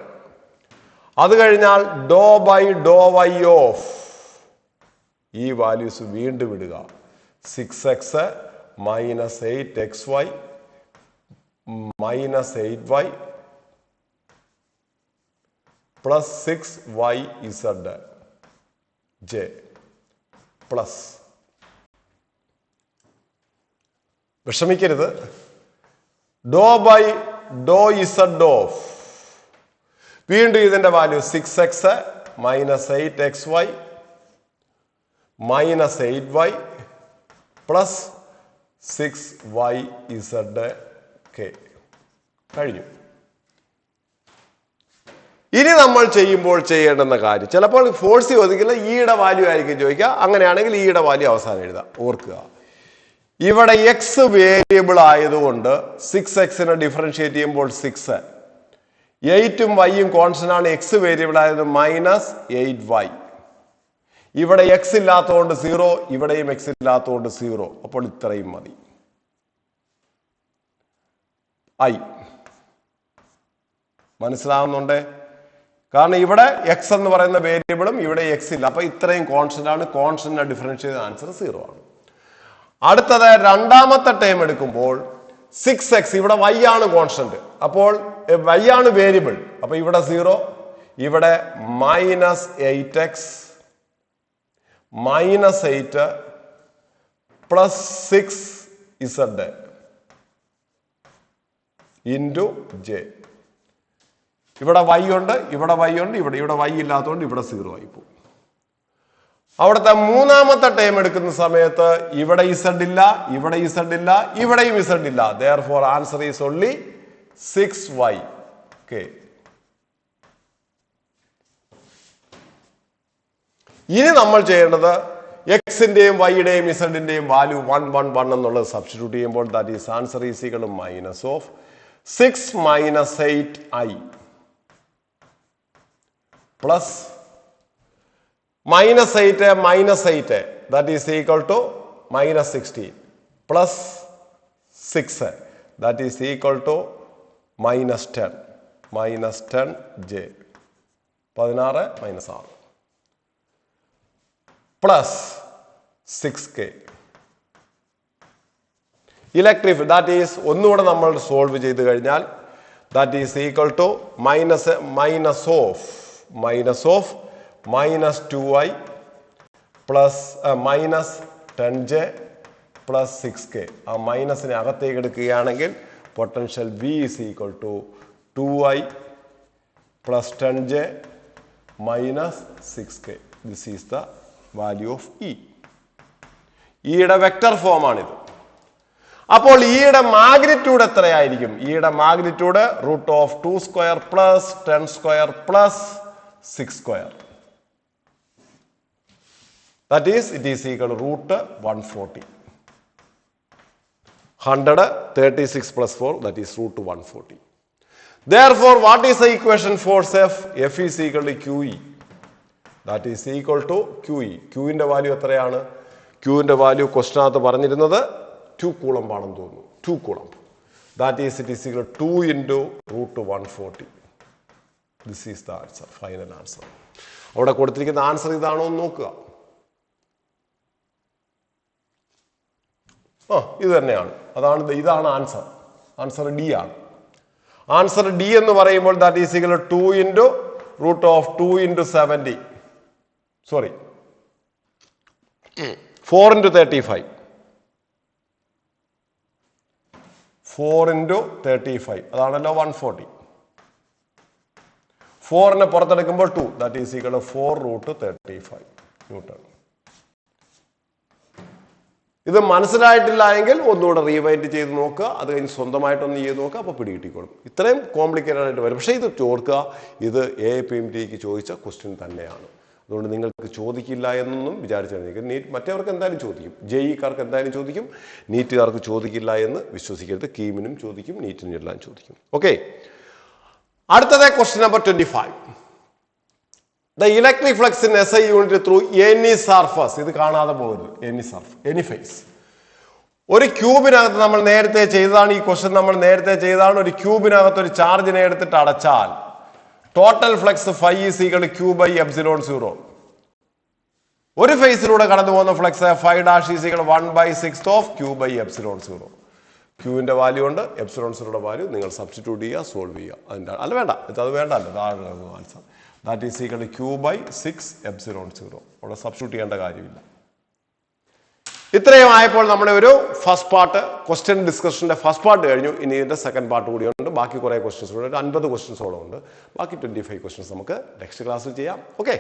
അത് കഴിഞ്ഞാൽ ഡോ ബൈ ഡോ വൈ ഓഫ് ഈ വാല്യൂസ് വീണ്ടും ഇടുക. 6x minus 8xy minus 8y plus 6yz plus വിഷമിക്കരുത്. ഡോ ബൈ ഡോ ഇസഡ് ഓഫ് വീണ്ടും ഇതിന്റെ value 6x minus 8xy minus 8y plus 6yzk കഴിഞ്ഞു. ഇനി നമ്മൾ ചെയ്യുമ്പോൾ ചെയ്യേണ്ടുന്ന കാര്യം, ചിലപ്പോൾ ഫോഴ്സ് ചോദിക്കില്ല, ഇയുടെ വാല്യൂ ആയിരിക്കും ചോദിക്കുക. അങ്ങനെയാണെങ്കിൽ ഇയുടെ വാല്യൂ അവസാനം എഴുതാം. ഓർക്കുക, ഇവിടെ എക്സ് വേരിയബിൾ ആയതുകൊണ്ട് 6x ഡിഫറൻഷിയേറ്റ് ചെയ്യുമ്പോൾ 6, 8ഉം വൈയും കോൺസ്റ്റന്റ് ആണ്. എക്സ് വേരിയബിൾ ആയത് മൈനസ് 8y. ഇവിടെ എക്സ് ഇല്ലാത്തതുകൊണ്ട് 0, ഇവിടെയും എക്സ് ഇല്ലാത്തതുകൊണ്ട് 0. അപ്പോൾ ഇത്രയും മതി. ഐ മനസ്സിലാവുന്നുണ്ടേ? കാരണം ഇവിടെ എക്സ് എന്ന് പറയുന്ന വേരിയബിളും ഇവിടെ എക്സ് ഇല്ല. അപ്പൊ ഇത്രയും കോൺസ്റ്റന്റ് ആണ്. കോൺസ്റ്റന്റ് ഡിഫറൻഷിയേറ്റ് ആൻസർ 0 ആണ്. അടുത്തത് രണ്ടാമത്തെ ടേം എടുക്കുമ്പോൾ 6x, ഇവിടെ y ആണ് കോൺസ്റ്റന്റ്, അപ്പോൾ y ആണ് വേരിയബിൾ. അപ്പൊ ഇവിടെ 0, ഇവിടെ minus 8x minus 8 plus 6z into J. ഇവിടെ y ഉണ്ട്, ഇവിടെ y ഉണ്ട്, ഇവിടെ y ഇല്ലാത്തതുകൊണ്ട് ഇവിടെ 0 ആയി പോകും. അവിടുത്തെ മൂന്നാമത്തെ ടേം എടുക്കുന്ന സമയത്ത് ഇവിടെ ഇസഡ് ഇല്ല, ഇവിടെ ഇസഡ് ഇല്ല, ഇവിടെയും ഇസഡ് ഇല്ല. therefore answer is only 6yk. ഇനി നമ്മൾ ചെയ്യേണ്ടത് എക്സിന്റെയും വൈയുടെയും ഇസഡിന്റെയും വാല്യൂ 1 1 1 എന്നുള്ളത് സബ്സ്റ്റിറ്റ്യൂട്ട് ചെയ്യുമ്പോൾ that is answer is equal to minus of 6 minus 8i പ്ലസ് minus 8 that is equal to minus 16 plus 6 that is equal to minus 10 j 16 minus 6 plus 6k electric that is ഒന്നുകൂടെ നമ്മൾ solve ചെയ്തു കഴിഞ്ഞാൽ that is equal to minus of minus 2i plus minus 10j plus 6k. ആ മൈനസിനെ അകത്തേക്ക് എടുക്കുകയാണെങ്കിൽ potential V is equal to 2i plus 10j minus 6k. This is the value of E. ഇയുടെ vector form ആണിത്. അപ്പോൾ ഇയുടെ magnitude എത്രയായിരിക്കും? ഇയുടെ magnitude root of 2 square plus 10 square plus 6 square. That is, it is equal to root 140. 136 plus 4, that is root 140. Therefore, what is the equation for F? F is equal to QE. That is equal to QE. Q in the value എത്രയാണ്? Q in the value question ആത്ത് പറഞ്ഞിരുന്നത് 2 coulomb ആണെന്ന് തോന്നുന്നു. 2 coulomb. That is, it is equal to 2 into root 140. This is the answer, final answer. അവിടെ കൊടുത്തിരിക്കുന്ന answer ഇതാണോ എന്ന് നോക്കുക. ഇത് തന്നെയാണ്. ഇതാണ് ആൻസർ. ആൻസർ ഡി ആണ്. ആൻസർ ഡി എന്ന് പറയുമ്പോൾ that is equal to 2 into root of 2 into 70. Sorry 4 into 35. 4 into 35 അതാണല്ലോ 140. 4നെ പുറത്തെടുക്കുമ്പോൾ 2, that is equal to 4 root 35 newton. ഇത് മനസ്സിലായിട്ടില്ല എങ്കിൽ ഒന്നുകൂടെ റീവൈൻഡ് ചെയ്ത് നോക്കുക. അത് കഴിഞ്ഞ് സ്വന്തമായിട്ടൊന്ന് ചെയ്ത് നോക്കുക. അപ്പോൾ പിടികിട്ടിക്കോളും. ഇത്രയും കോംപ്ലിക്കേറ്റഡ് ആയിട്ട് വരും. പക്ഷേ ഇത് ഓർക്കുക, ഇത് AIPMTക്ക് ചോദിച്ച ക്വസ്റ്റ്യൻ തന്നെയാണ്. അതുകൊണ്ട് നിങ്ങൾക്ക് ചോദിക്കില്ല എന്നൊന്നും വിചാരിച്ചാൽ നീറ്റ് മറ്റവർക്ക് എന്തായാലും ചോദിക്കും. JEക്കാർക്ക് എന്തായാലും ചോദിക്കും. നീറ്റുകാർക്ക് ചോദിക്കില്ല എന്ന് വിശ്വസിക്കരുത്. കീമിനും ചോദിക്കും, നീറ്റിനും എല്ലാം ചോദിക്കും. ഓക്കെ, അടുത്തത് question number 25. The electric flux in SI unit through any surface. ഇത് കാണാതെ പോകരുത്. Any face. ഒരു ക്യൂബിനകത്ത് നമ്മൾ നേരത്തെ ചെയ്തതാണ് ഈ ക്വസ്റ്റ്യൻ. നമ്മൾ നേരത്തെ ചെയ്തതാണ്. ഒരു ക്യൂബിനകത്ത് ഒരു ചാർജിനെ എടുത്തിട്ട് അടച്ചാൽ total flux φ is equal to q by epsilon 0. ഒരു ഫേസിലൂടെ കടന്നു പോകുന്ന flux φ dash is equal to 1/6 of q by epsilon 0. ക്യൂവിന്റെ value ഉണ്ട്, എപ്സിലോൺ 0യുടെ വാല്യൂ നിങ്ങൾ സബ്സ്റ്റിറ്റ്യൂട്ട് ചെയ്യുക, സോൾവ് ചെയ്യുക. അതിൻ്റെ അത് വേണ്ട, അത് വേണ്ടല്ലോ. Answer that is equal to q by 6 epsilon 0. അവിടെ സബ്സ്റ്റിറ്റ്യൂട്ട് ചെയ്യേണ്ട കാര്യമില്ല. ഇത്രയും ആയപ്പോൾ നമ്മുടെ ഒരു ഫസ്റ്റ് പാർട്ട് ക്വസ്റ്റ്യൻ ഡിസ്കഷന്റെ ഫസ്റ്റ് പാർട്ട് കഴിഞ്ഞു. ഇനി ഇതിന്റെ സെക്കൻഡ് പാർട്ട് കൂടിയുണ്ട്. ബാക്കി കുറേ ക്വസ്റ്റ്യൻസ് കൂടെ 50 ക്വസ്റ്റ്യൻസോളം ഉണ്ട്. ബാക്കി 25 ക്വസ്റ്റ്യൻസ് നമുക്ക് നെക്സ്റ്റ് ക്ലാസ്സിൽ ചെയ്യാം. ഓക്കെ.